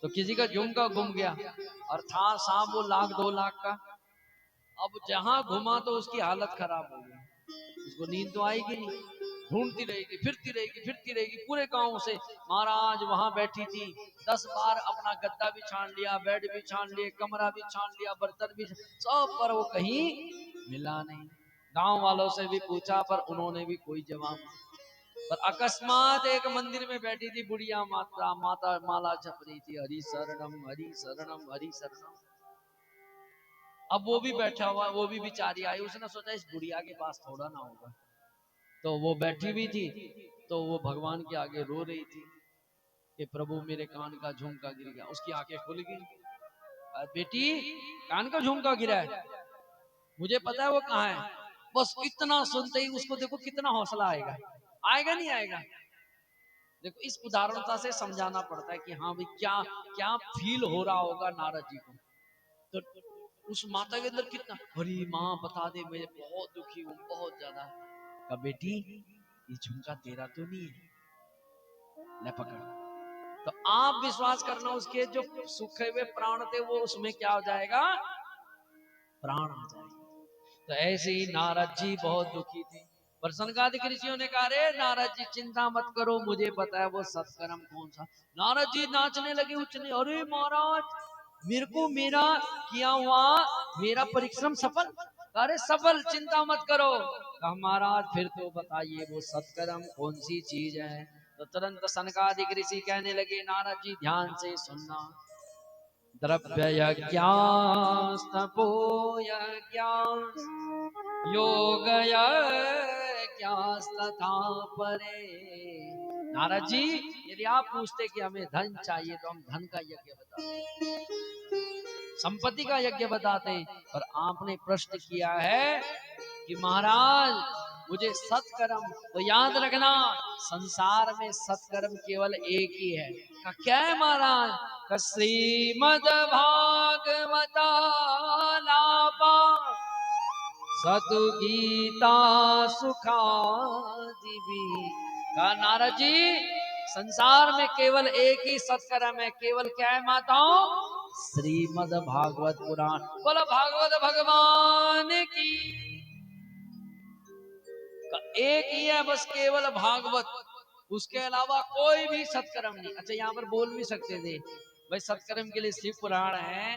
तो किसी का झुमका गुम गया और था सांप वो 1,00,000-2,00,000 का। अब जहां घुमा तो उसकी हालत खराब हो गई, उसको नींद तो आएगी नहीं, ढूंढती रहेगी, फिरती रहेगी, फिरती रहेगी पूरे गांव से। महाराज वहां बैठी थी, 10 बार अपना गद्दा भी छान लिया, बेड भी छान लिए, कमरा भी छान लिया, बर्तन भी, सब पर वो कहीं मिला नहीं। गांव वालों से भी पूछा पर उन्होंने भी कोई जवाब नहीं। पर अकस्मात एक मंदिर में बैठी थी बुढ़िया माता, माला जप रही थी, हरि शरणम, हरि शरणम, हरि शरणम। अब वो भी बैठा हुआ, वो भी बेचारी आई, उसने सोचा इस बुढ़िया के पास थोड़ा ना होगा, तो वो बैठी हुई थी, तो वो भगवान के आगे रो रही थी कि प्रभु मेरे कान का झुमका गिर गया। उसकी आंखें खुल गई, बेटी कान का झुमका गिरा है, मुझे पता है वो कहाँ है। बस इतना सुनते ही उसको देखो कितना हौसला आएगा, आएगा नहीं आएगा? देखो इस उदाहरणता से समझाना पड़ता है कि हाँ भाई क्या क्या फील हो रहा होगा नारद जी को। तो उस माता के अंदर कितना, अरे माँ बता दे मैं बहुत दुखी हूँ बहुत ज्यादा। का बेटी ये झुमका तेरा तो नहीं है, ले पकड़। तो आप विश्वास करना, उसके जो सूखे हुए प्राण थे वो उसमें क्या हो जाएगा, प्राण आ जाएगा। तो ऐसे ही नारद जी बहुत दुखी थे, पर सनकादिक ऋषियों ने कहा रे नारद जी चिंता मत करो, मुझे पता है वो सत्कर्म कौन सा। नारद जी नाचने लगे उछने, अरे महाराज मेरे को मेरा किया हुआ मेरा परिश्रम सफल। अरे सफल, चिंता मत करो। कहा महाराज फिर तो बताइए वो सत्कर्म कौन सी चीज है। तो तुरंत सनकादिक ऋषि कहने लगे, नारद जी ध्यान से सुनना, द्रव्य यज्ञास्तपो यज्ञास् योग यज्ञास्तथा परे। नारद जी यदि आप पूछते कि हमें धन चाहिए तो हम धन का यज्ञ बताते, संपत्ति का यज्ञ बताते, पर आपने प्रश्न किया है कि महाराज मुझे सत्कर्म, तो याद रखना संसार में सत्कर्म केवल एक ही है। का क्या है महाराज? का श्रीमद् भागवतालापा सतु गीता सुखादि। का नारद जी संसार में केवल एक ही सत्कर्म है, केवल क्या है माताओं? श्रीमद् भागवत पुराण। बोलो भागवत भगवान की। एक ही है बस, केवल भागवत, उसके अलावा कोई भी सत्कर्म नहीं। अच्छा यहाँ पर बोल भी सकते थे भाई सत्कर्म के लिए शिव पुराण है,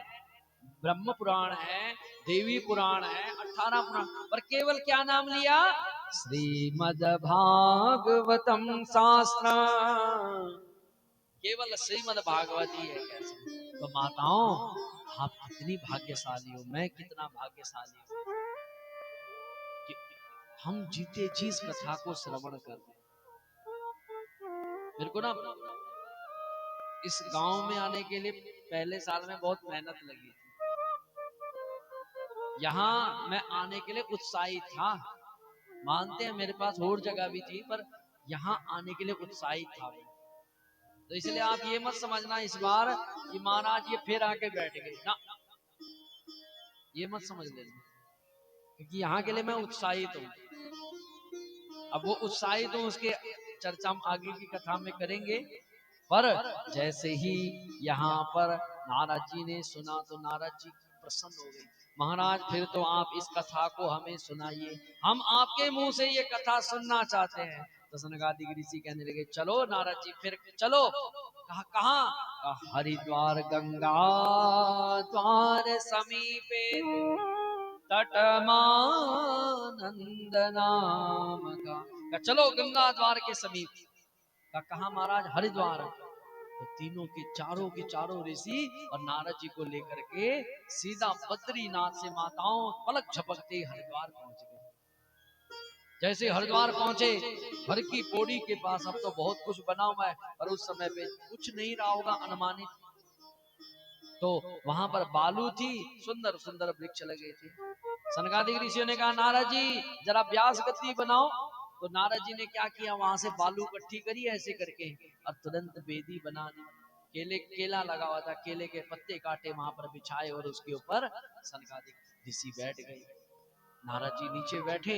ब्रह्म पुराण है, देवी पुराण है, 18 पुराण, पर केवल क्या नाम लिया? श्रीमद् भागवतम शास्त्र, केवल श्रीमद् भागवत ही है। कैसे? तो माताओं आप कितनी भाग्यशाली हो, मैं कितना भाग्यशाली हूँ कि हम जीते जी इस कथा को श्रवण कर रहे। मेरे को ना इस गांव में आने के लिए पहले साल में बहुत मेहनत लगी थी। यहाँ मैं आने के लिए उत्साहित था, मानते हैं मेरे पास और जगह भी थी, पर यहाँ आने के लिए उत्साहित था। तो इसलिए आप ये मत समझना इस बार कि महाराज ये फिर आके बैठ गए ना, ये मत समझ लेना, क्योंकि यहाँ के लिए मैं उत्साहित हूँ। अब वो उत्साहित हूँ उसके चर्चा हम आगे की कथा में करेंगे। पर जैसे ही यहाँ पर नारद जी ने सुना तो नारद जी प्रसन्न हो गई। महाराज फिर तो आप इस कथा को हमें सुनाइए, हम आपके मुंह से ये कथा सुनना चाहते हैं। तो सनकादिक ऋषि कहने लगे चलो नारद जी फिर चलो। कहा कहाँ? कहा हरिद्वार गंगा द्वार समीपे तटमानंद नाम का। चलो गंगा द्वार के समीप। कहा महाराज? हरिद्वार। तो तीनों के चारों ऋषि और नारद जी को लेकर के सीधा बद्रीनाथ से माताओं पलक झपकते हरिद्वार पहुंच गए। जैसे हरिद्वार पहुंचे, घर की पौड़ी के पास अब तो बहुत कुछ बना हुआ है, पर उस समय पे कुछ नहीं रहा होगा अनुमानित। तो वहां पर बालू थी, सुंदर सुंदर वृक्ष लगे थे। सनकादिक ऋषियों ने कहा नारद जी जरा व्यास गति बनाओ। तो नारद जी ने क्या किया, वहां से बालू इकट्ठी करी ऐसे करके और तुरंत बेदी बना दी। केला लगा हुआ था, केले के पत्ते काटे वहां पर बिछाए और उसके ऊपर सनकादिक ऋषि बैठ गए। नारद जी नीचे बैठे।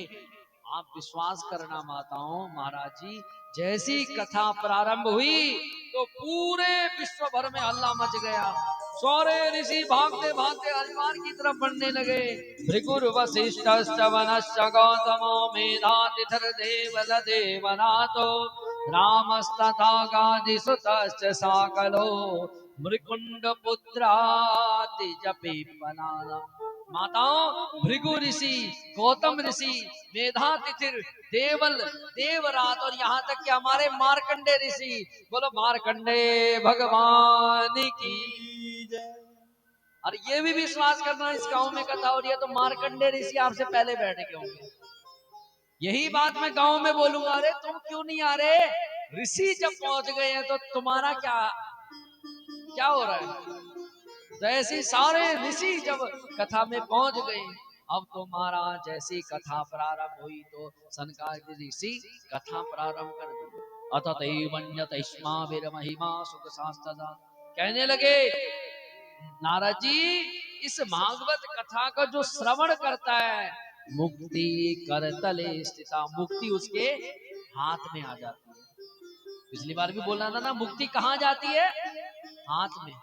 आप विश्वास करना माताओं, महाराज जी जैसी कथा प्रारंभ हुई तो पूरे विश्व भर में हल्ला मच गया। सारे ऋषि भागते भागते हरिद्वार की तरफ बढ़ने लगे। भृगुर वशिष्ठश्च वनश्च गौतमो मेधातिथिर्देवल देवनाथो रामस्तथा गादिसुतश्च साकलो मृकुंड पुत्राति जपे बनाना। माताओं भृगु ऋषि, गौतम ऋषि, मेधातिथिर, देवल, देवरात और यहाँ तक कि हमारे मार्कंडे ऋषि। बोलो मार्कंडे भगवान की। और ये भी विश्वास करना इस गांव में कथा हो रही है तो मार्कंडे ऋषि आपसे पहले बैठ गए होंगे। यही बात मैं गांव में बोलूंगा, अरे तुम क्यों नहीं आ रहे? ऋषि जब पहुंच गए हैं तो तुम्हारा क्या हो रहा है? तो ऐसी सारे ऋषि जब कथा में पहुंच गए, अब तो महाराज जैसी कथा प्रारंभ हुई तो सनकादिक ऋषि कथा प्रारंभ कर दी। अतः महिमा सुख शास्त्रदा। कहने लगे नारद जी इस भागवत कथा का जो श्रवण करता है मुक्ति करतले स्थिता, मुक्ति उसके हाथ में आ जाती है। पिछली बार भी बोलना था ना, मुक्ति कहाँ जाती है? हाथ में।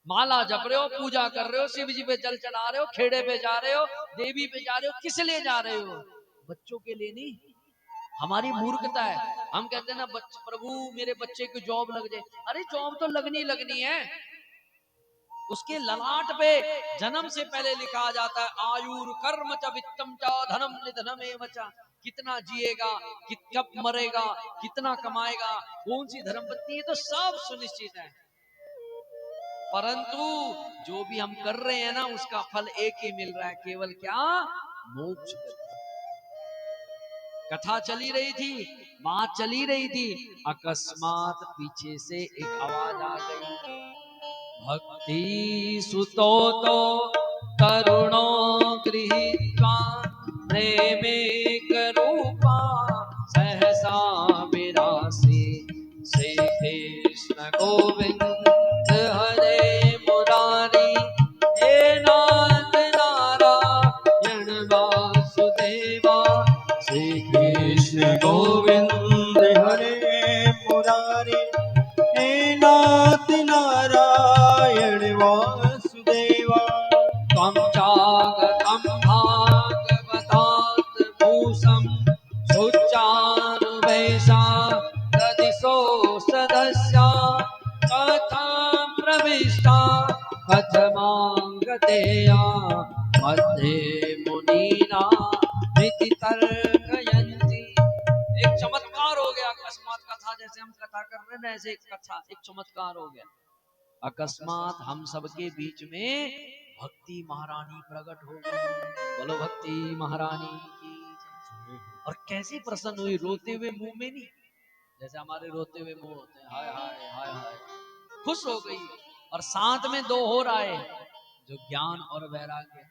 माला जप रहे हो, पूजा कर रहे हो, शिव जी पे जल चढ़ा रहे हो, खेड़े पे जा रहे हो, देवी पे जा रहे हो, किस लिए जा रहे हो? बच्चों के लिए नहीं। हमारी मूर्खता है, हम कहते हैं ना प्रभु मेरे बच्चे की जॉब लग जाए। अरे जॉब तो लगनी है। उसके ललाट पे जन्म से पहले लिखा जाता है आयुर कर्म च वित्तम च धनम निधनम एव च। कितना जिएगा, कब मरेगा, कितना कमाएगा, कौन सी धर्मपत्नी, तो सब सुनिश्चित है। परंतु जो भी हम कर रहे हैं ना उसका फल एक ही मिल रहा है, केवल क्या? मोक्ष। कथा चली रही थी, बात चली रही थी, अकस्मात पीछे से एक आवाज आ गई। भक्ति सुतो तो करुणो गृहीत्वा प्रेमे रूप वासुदेवा त्वं चागतं भागवतात् भूषं सुचारुवेशा ददिशो सदस्या कथां प्रविष्टा कथमागतेया मध्ये मुनीना इति तर्कयन्ति। एक चमत्कार हो गया अकस्मात कथा, जैसे हम कथा कर रहे हैं ऐसे एक कथा एक चमत्कार हो गया। अकस्मात हम सबके बीच में भक्ति महारानी प्रकट हो गई। बोलो भक्ति महारानी की जय। और कैसी प्रसन्न हुई, रोते हुए मुंह में नहीं, जैसे हमारे रोते हुए मुंह होते हैं हाय हाय हाय हाय, खुश हो गई। और साथ में दो और आए जो ज्ञान और वैराग्य,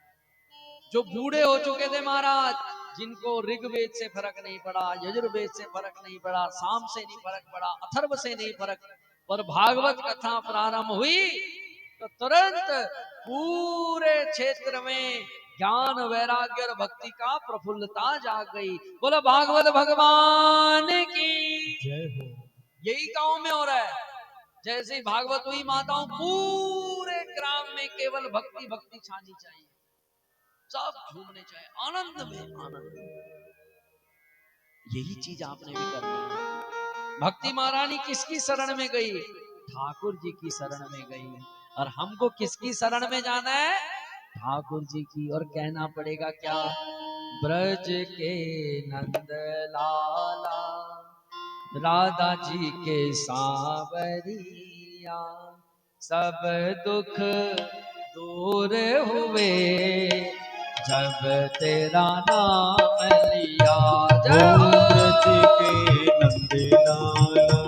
जो बूढ़े हो चुके थे महाराज, जिनको ऋग्वेद से फर्क नहीं पड़ा, यजुर्वेद से फर्क नहीं पड़ा, साम से नहीं फर्क पड़ा, अथर्व से नहीं फर्क, पर भागवत कथा प्रारंभ हुई तो तुरंत पूरे क्षेत्र में ज्ञान वैराग्य और भक्ति का प्रफुल्लता जाग गई। बोलो भागवत भगवान की जय हो। यही गांव में हो रहा है। जैसे ही भागवत हुई माताओं, पूरे ग्राम में केवल भक्ति भक्ति छानी चाहिए, सब झूमने चाहिए, आनंद में आनंद। यही चीज आपने भी करनी है। भक्ति महारानी किसकी शरण में गई? ठाकुर जी की शरण में गई। और हमको किसकी शरण में जाना है? ठाकुर जी की। और कहना पड़ेगा क्या? ब्रज के नंद लाला राधा जी के सांवरिया, सब दुख दूर हुए जब तेरा नाम लिया। जय हो। ब्रज के नंदलाला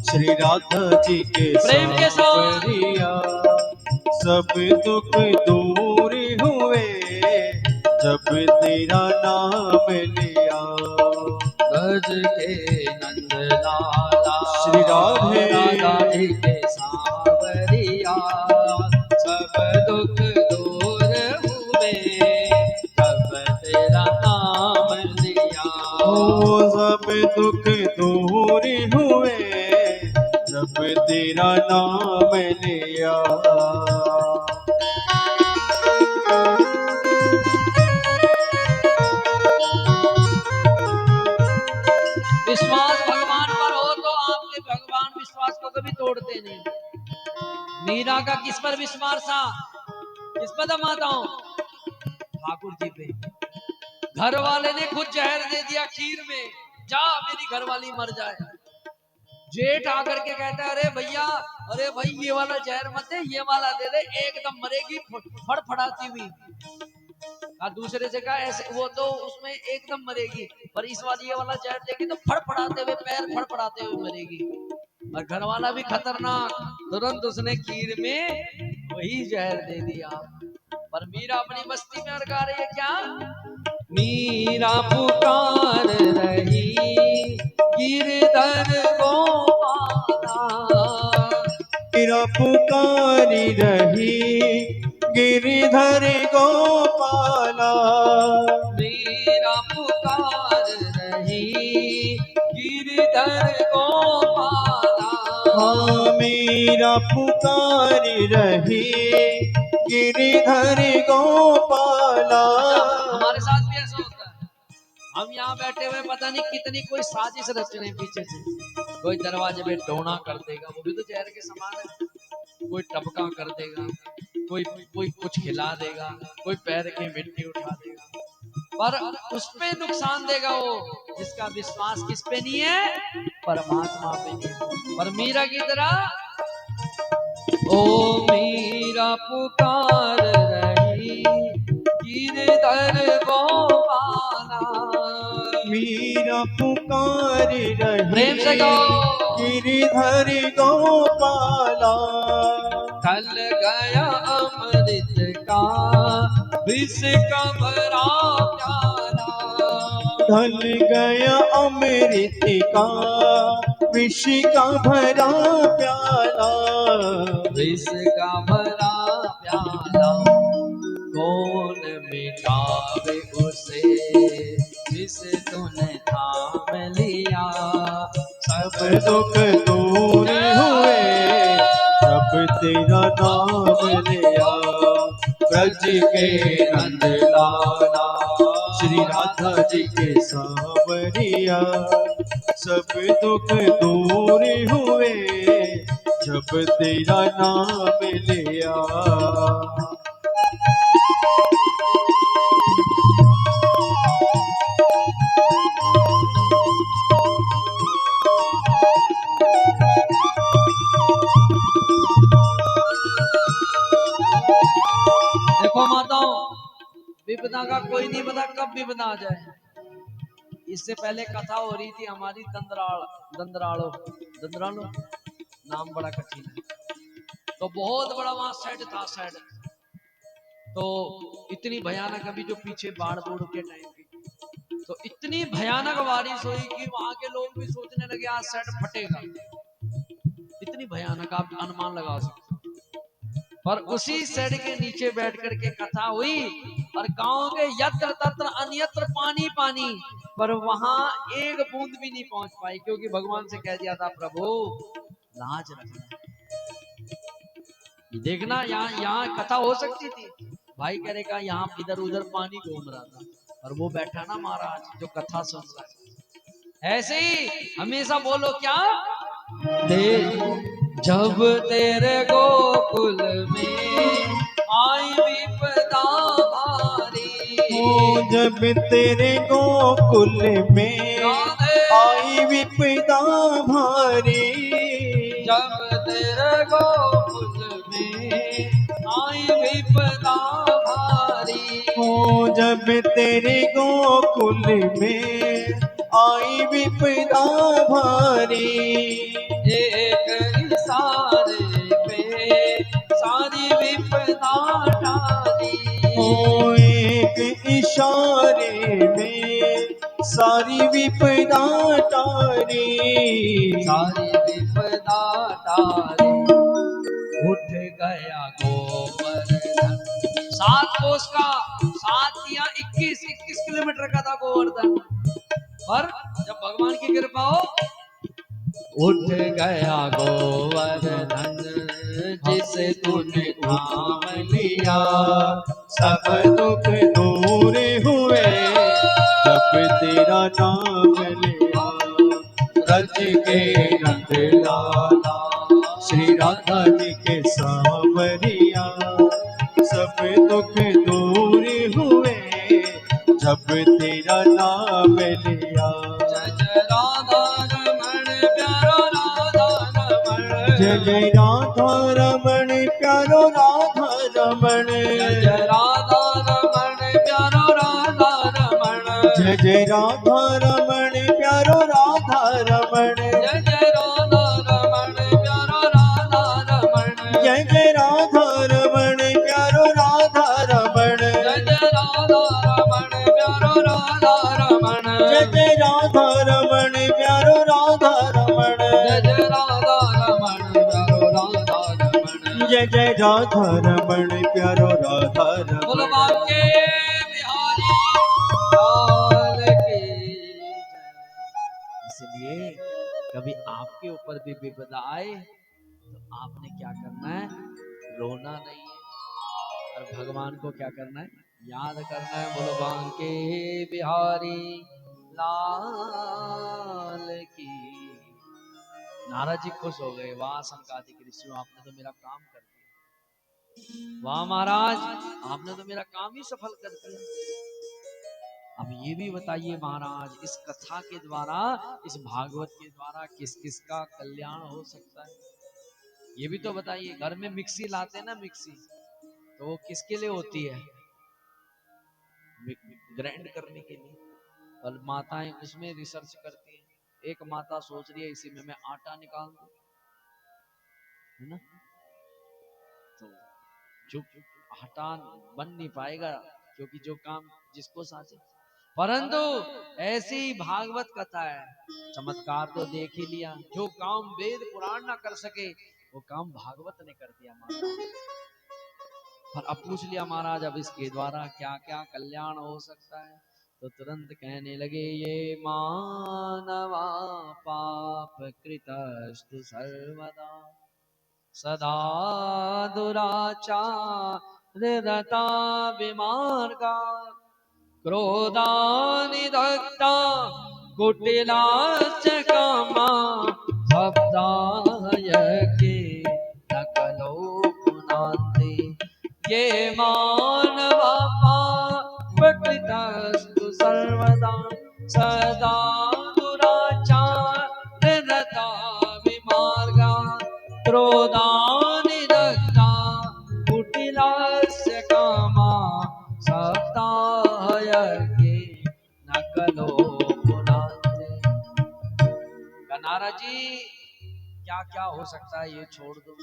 श्री राधा जी के प्रेम के साथ। सांवरिया, सब दुख दूर हुए जब तेरा नाम लिया। ब्रज के नंद लाला श्री राधे राधा जी के सांवरिया, सब दुख दूर हुए जब तेरा नाम लिया। ओ सब दुख दूर हुए जब तेरा नाम लिया। विश्वास भगवान पर हो तो आपके भगवान विश्वास को कभी तोड़ते नहीं। मीरा का किस पर विश्वास था? किस पर था माताओं? ठाकुर जी पे। घर वाले ने खुद जहर दे दिया खीर में, जा मेरी घरवाली मर जाए। जेठ आकर के कहता है अरे भैया, अरे भाई ये वाला जहर मत दे, ये वाला दे दे, एकदम मरेगी फड़फड़ाती हुई। दूसरे से कहा ऐसे, वो तो उसमें एकदम मरेगी, पर इस वाली ये वाला जहर देगी तो फड़फड़ाते हुए, पैर फड़फड़ाते हुए मरेगी। और घर वाला भी खतरनाक, तुरंत उसने खीर में वही जहर दे दिया। पर मीरा अपनी मस्ती में गा रही है क्या? मीरा पुकार रही गिरधर गोपाला, मीरा पुकारी रही गिरिधर गोपाला। मीरा पुकार रही गिरधर गोपाला। हाँ मीरा पुकारी रही गिरिधर गोपाला। हमारे साथ भी ऐसा होता है, हम यहाँ बैठे हुए पता नहीं कितनी कोई साजिश रच रहे हैं पीछे से। कोई दरवाजे पे टोना कर देगा, वो भी तो जहर के समान है। कोई टपका कर देगा, कोई कोई कुछ खिला देगा, कोई पैर की मिट्टी उठा देगा, पर उस पे नुकसान देगा वो जिसका विश्वास किस पे नहीं है? परमात्मा पे नहीं है। पर मीरा की तरह ओ मीरा पुकार रही गिरधर गोपाला। मीरा पुकारी प्रेम से रही गाओ। गिरिधर गोपाला। ढल गया अमृत का विष का भरा प्याला। ढल गया अमृत का विष का भरा प्याला। विष का भरा प्याला कौन मिटावे उसे जिसे तूने थाम लिया। सब दुख दूर हुए जब तेरा नाम रज के नंद लाला श्री राधा जी के सांवरिया सब दुख दूर हुए जब तेरा नाम लिया। देखो माताओं, विपदा का कोई नहीं पता कब विपदा आ जाए। इससे पहले कथा हो रही थी हमारी दंदराड़ो नाम बड़ा कठिन है। तो बहुत बड़ा वहां सेट था सेट। तो इतनी भयानक, अभी जो पीछे बाढ़ बूढ़ के टाइम की, तो इतनी भयानक बारिश हुई कि वहां के लोग भी सोचने लगे आज सेट फटेगा। इतनी भयानक, आप अनुमान लगा सकते। और उसी सेट के नीचे बैठ करके कथा हुई और गांव के यत्र तत्र अन्यत्र पानी पानी, पर वहां एक बूंद भी नहीं पहुंच पाई, क्योंकि भगवान से कह दिया था प्रभु लाज रखना। देखना यहाँ यहाँ कथा हो सकती थी, भाई करेगा यहाँ इधर उधर पानी घूम रहा था और वो बैठा ना महाराज जो कथा सुन रहा है। ऐसे ही हमेशा बोलो क्या, जब तेरे गोकुल में आई विपदा भारी, जब तेरे गोकुल में आई विपदा भारी, जब तेरे गोकुल में आई विपदा भारी, जब तेरे गोकुल में आई विपदा भारी, एक इशारे पे सारी विपदा टाली, एक इशारे में सारी विपदा टारी, सारी विपदा टाली। उठ गया गोवर्धन, 7 कोस का, 7 या 21 किलोमीटर का था गोवर्धन। पर जब भगवान की कृपा हो, उठ गया गोवर्धन जिसे तूने थाम लिया, सब दुख दूर हुए जब तेरा नाम लिया। रज के नंद लाला श्री राधा जी के सांवरिया सब दुख दूर हुए जब तेरा नाम लिया। जय जय राधा रमण प्यारो राधा रमण, जय जय राधा रमण प्यारो राधा रमण, जय जय राधा रमण प्यारो राधा रमण, जय जय राधा रमण प्यारो राधा रमण, जय जय राधा रमण प्यारो राधा रमण, जय जय राधा रमण प्यारो राधा रमण, जय जय राधा रमण प्यारो राधा रमण, जय जय राधा रमण प्यारो राधा रमण, जय जय राधा रमण प्यारो राधा रमण, जय जय राधा रमण प्यारो राधा बोलो रमण। बांके बिहारी लाल की जय। इसलिए कभी आपके ऊपर भी विपदा आए तो आपने क्या करना है, रोना नहीं है, और भगवान को क्या करना है, याद करना है। बोलो बांके बिहारी लाल की। नारद जी खुश हो गए, वाह सनकादिक ऋषियों आपने तो मेरा काम कर दिया, वाह महाराज आपने तो मेरा काम ही सफल कर दिया। अब ये भी बताइए महाराज, इस कथा के द्वारा, इस भागवत के द्वारा किस किस का कल्याण हो सकता है, ये भी तो बताइए। घर में मिक्सी लाते ना, मिक्सी तो वो किसके लिए होती है, ग्राइंड करने के लिए। और माताएं उसमें रिसर्च करती हैं, एक माता सोच रही है इसी में मैं आटा निकाल दूं, है ना, तो जो आटा बन नहीं पाएगा, क्योंकि जो काम जिसको साझे। परंतु ऐसी भागवत कथा है, चमत्कार तो देख ही लिया, जो काम वेद पुराण ना कर सके वो काम भागवत ने कर दिया महाराज। पर अब पूछ लिया महाराज अब इसके द्वारा क्या क्या कल्याण हो सकता है, तो तुरंत कहने लगे ये मानवा पाप कृतस्तु सर्वदा सदा दुराचार रता विमार्गा क्रोधानिदग्धा कुटिलाश्च कामा शब्दाय के न कलो पुनाति ये मानवा पापकृतस्तु सर्वदा सदा दुराचाररता विमार्गा क्रोधानिदग्धा कुटिलास्य कामा सप्ताह के न कलो पुनाते। नारद जी क्या क्या हो सकता है ये छोड़ दो।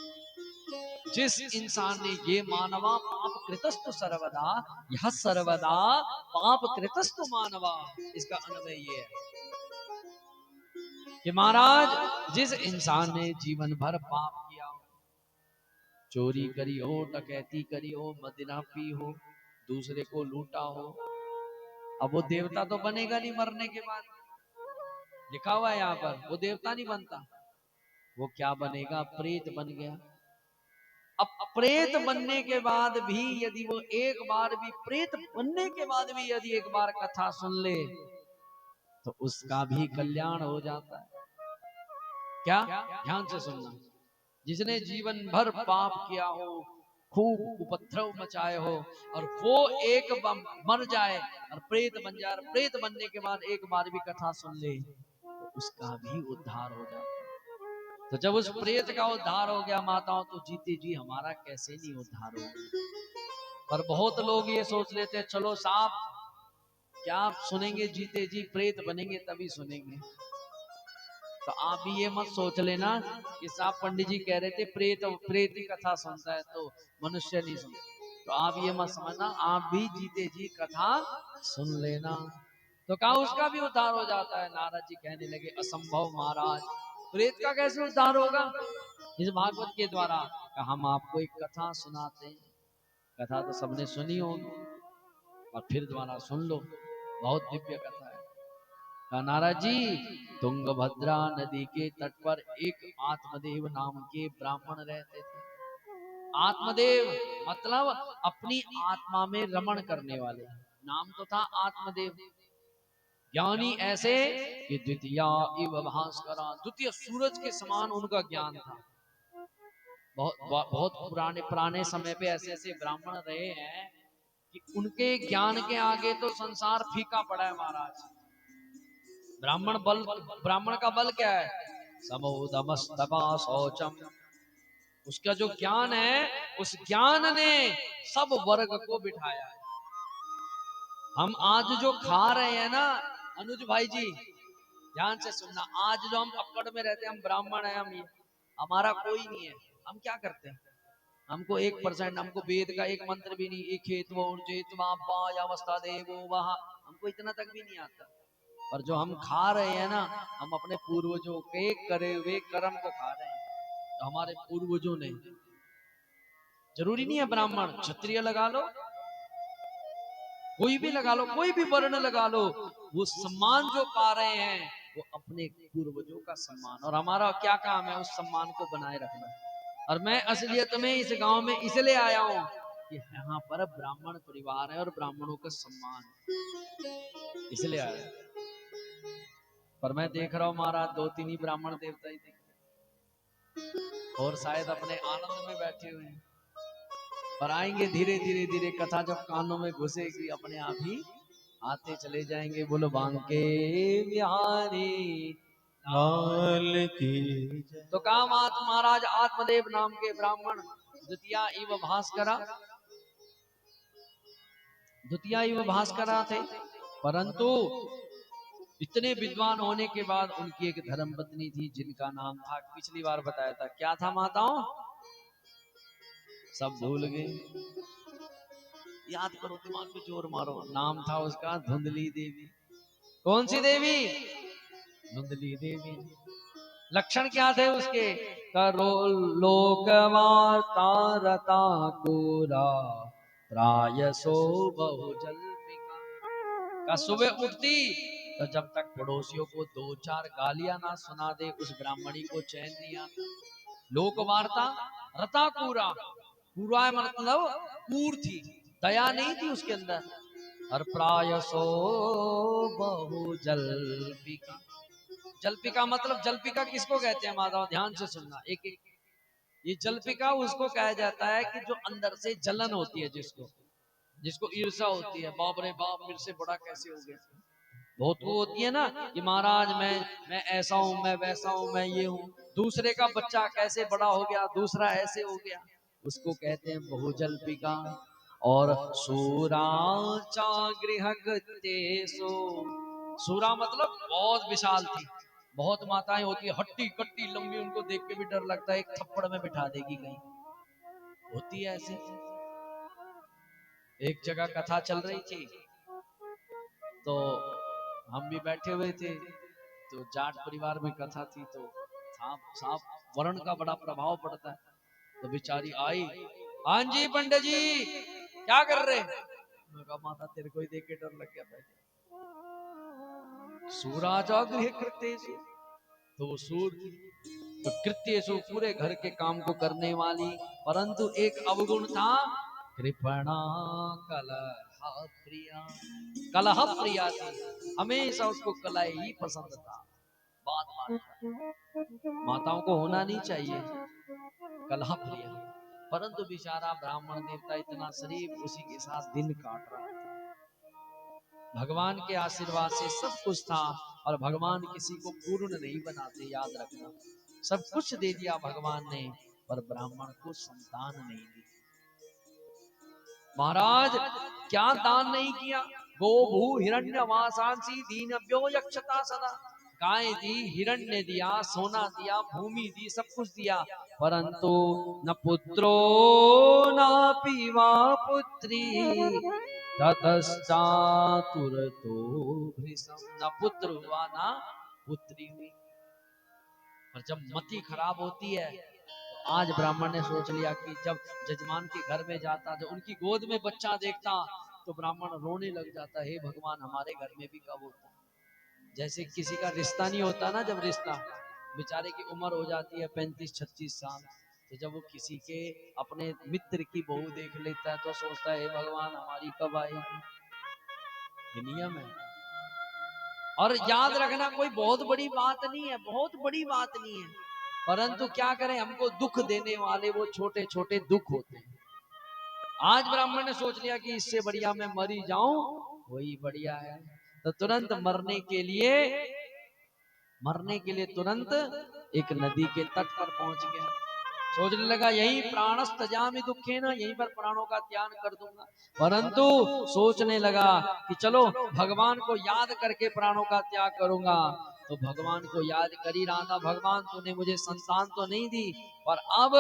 जिस इंसान ने ये मानवा पाप कृतस्तु सर्वदा, यह सर्वदा पाप कृतस्तु मानवा, इसका अन्वय ये है कि महाराज जिस इंसान ने जीवन भर पाप किया हो, चोरी करी हो, डकैती करी हो, मदिरा पी हो, दूसरे को लूटा हो, अब वो देवता तो बनेगा नहीं मरने के बाद, लिखा हुआ है यहाँ पर, वो देवता नहीं बनता। वो क्या बनेगा? प्रेत बन गया। अब प्रेत बनने के बाद भी यदि वो एक बार भी, प्रेत बनने के बाद भी यदि एक बार कथा सुन ले तो उसका भी कल्याण हो जाता है। क्या? ध्यान से सुनना। जिसने जीवन भर पाप किया हो, खूब उपद्रव मचाए हो, और वो एक मर जाए और प्रेत बन जाए, और प्रेत बनने के बाद एक बार भी कथा सुन ले तो उसका भी उद्धार हो जाता है। तो जब उस प्रेत का उद्धार हो गया माताओं, तो जीते जी हमारा कैसे नहीं उद्धार होगा। पर बहुत लोग ये सोच लेते हैं चलो साहब क्या आप सुनेंगे, जीते जी प्रेत बनेंगे तभी सुनेंगे। तो आप भी ये मत सोच लेना कि साहब पंडित जी कह रहे थे प्रेत प्रेत की कथा सुनता है तो मनुष्य नहीं सुनता। तो आप ये मत समझना, आप भी जीते जी कथा सुन लेना तो कहा उसका भी उद्धार हो जाता है। नारद जी कहने लगे असंभव महाराज, प्रेत का कैसे उद्धार होगा? इस भागवत के द्वारा हम आपको एक कथा सुनाते हैं। कथा तो सबने सुनी होगी और फिर द्वारा सुन लो, बहुत दिव्य कथा है। नारद जी, तुंगभद्रा नदी के तट पर एक आत्मदेव नाम के ब्राह्मण रहते थे। आत्मदेव मतलब अपनी आत्मा में रमण करने वाले, नाम तो था आत्मदेव। ज्ञानी ऐसे कि द्वितीय इव भास्करा, द्वितीय सूरज के समान उनका ज्ञान था। बहुत पुराने पुराने समय पे ऐसे ऐसे ब्राह्मण रहे हैं कि उनके ज्ञान के आगे तो संसार फीका पड़ा है महाराज। ब्राह्मण का बल क्या है? समोदमस्तपा शौचम। उसका जो ज्ञान है, उस ज्ञान ने सब वर्ग को बिठाया है। हम आज जो खा रहे हैं ना अनुज भाई जी, ध्यान से सुनना, आज जो हम पकड़ में रहते हैं, हम ब्राह्मण हैं, हम ये हमारा कोई नहीं है। हम क्या करते हैं? हमको 1%, हमको वेद का एक मंत्र भी नहीं, एक हेतु अवस्था देवो वहां, हमको इतना तक भी नहीं आता। और जो हम खा रहे हैं ना, हम अपने पूर्वजों के करे हुए कर्म को खा रहे हैं। तो हमारे पूर्वजों ने, जरूरी नहीं है ब्राह्मण, क्षत्रिय लगा लो, कोई भी लगा लो, कोई भी वर्ण लगा लो, वो सम्मान जो पा रहे हैं वो अपने पूर्वजों का सम्मान। और हमारा क्या काम है? उस सम्मान को बनाए रखना। और मैं असलियत में इस गांव में इसलिए आया हूं कि यहाँ पर ब्राह्मण परिवार है और ब्राह्मणों का सम्मान, इसलिए आया। पर मैं देख रहा हूँ महाराज 2-3 ही ब्राह्मण देवता ही और शायद अपने आनंद में बैठे हुए हैं। पर आएंगे धीरे धीरे धीरे, कथा जब कानों में घुसेगी अपने आप ही आते चले जाएंगे। बोलो बांके बिहारी लाल की। तो काम महाराज आत्मदेव नाम के ब्राह्मण द्वितीया इव भास्करा, द्वितीया इव भास्करा थे। परंतु इतने विद्वान होने के बाद उनकी एक धर्म पत्नी थी जिनका नाम था, पिछली बार बताया था, क्या था माताओं? सब भूल गए, याद करो, दिमाग पे जोर मारो। नाम था उसका धुंधली देवी। कौन सी देवी? धुंधली देवी। लक्षण क्या थे उसके? करो लोकवार्ता रता कोरा प्रायसो बहुजल्पिका। का सुबह उठती तो जब तक पड़ोसियों को 2-4 गालियां ना सुना दे उस ब्राह्मणी को चैन नहीं आता। लोक वार्ता रता पूरा, पूरा मतलब पूर थी, दया नहीं थी उसके अंदर। और प्रायसो बहु जल्पिका। जल्पिका मतलब जल्पिका किसको कहते हैं माधव, ध्यान से सुनना एक एक। ये जल्पिका उसको कहा जाता है कि जो अंदर से जलन होती है, जिसको जिसको ईर्षा होती है, बाप रे बाप मेरे से बड़ा कैसे हो गया। बहुत वो होती है ना कि महाराज मैं ऐसा हूं, मैं वैसा हूं, मैं ये हूं, दूसरे का बच्चा कैसे बड़ा हो गया, दूसरा ऐसे हो गया, उसको कहते हैं बहुजल्पिका। और सूराचा गृहगतेषु, सूरा मतलब बहुत विशाल थी, बहुत माताएं होती है हट्टी कट्टी लंबी, उनको देख के भी डर लगता है एक थप्पड़ में बिठा देगी कहीं, होती है ऐसे। एक जगह कथा चल रही थी तो हम भी बैठे हुए थे, तो जाट परिवार में कथा थी, तो सांप सांप वर्ण का बड़ा प्रभाव पड़ता है। तो बेचारी आई, हाँ जी पंडित जी क्या कर रहे। मैं कहा माता तेरे को ही देख के डर लग गया, बैठे। सूराजा गृह कृत्येषु, तो वो सूर थी, तो कृत्येषु पूरे घर के काम को करने वाली, परंतु एक अवगुण था, कृपणा कलह प्रिया। कलह प्रिया थी, हमेशा उसको कलह ही पसंद था, बात बात पर। माताओं को होना नहीं चाहिए कलह प्रिय, परंतु बेचारा ब्राह्मण देवता इतना शरीफ, उसी के साथ दिन काट रहा था। भगवान के आशीर्वाद से सब कुछ था, और भगवान किसी को पूर्ण नहीं बनाते, याद रखना। सब कुछ दे दिया भगवान ने, पर ब्राह्मण को संतान नहीं दी। महाराज क्या दान नहीं किया, गो भू हिरण्य वासांसी दीनव्यो यक्षता सदा। गाय दी, हिरण्य दिया, सोना दिया, भूमि दी, सब कुछ दिया, परंतु न पुत्रो न पीवा पुत्री ततश्चातुरतो भृशम। न पुत्र हुआ ना पुत्री हुई। और जब मति खराब होती है, तो आज ब्राह्मण ने सोच लिया कि जब जजमान के घर में जाता, जब उनकी गोद में बच्चा देखता, तो ब्राह्मण रोने लग जाता, हे भगवान हमारे घर में भी कब होता। जैसे किसी का रिश्ता नहीं होता ना, जब रिश्ता बेचारे की उम्र हो जाती है 35-36 साल, तो जब वो किसी के अपने मित्र की बहू देख लेता है, तो सोचता है हे भगवान हमारी कब आएगी। ये नियम है। और याद रखना कोई बहुत बड़ी बात नहीं है, बहुत बड़ी बात नहीं है, परंतु क्या करें, हमको दुख देने वाले वो छोटे छोटे दुख होते हैं। आज ब्राह्मण ने सोच लिया कि इससे बढ़िया मैं मरी जाऊं, वही बढ़िया है। तो तुरंत मरने के लिए तुरंत एक नदी के तट पर पहुंच गया। सोचने लगा यही प्राणस त्यजामि दुखे ना, यहीं पर प्राणों का त्याग कर दूंगा। परंतु सोचने लगा कि चलो भगवान को याद करके प्राणों का त्याग करूंगा। तो भगवान को याद कर ही रहा था, भगवान तूने मुझे संतान तो नहीं दी, पर अब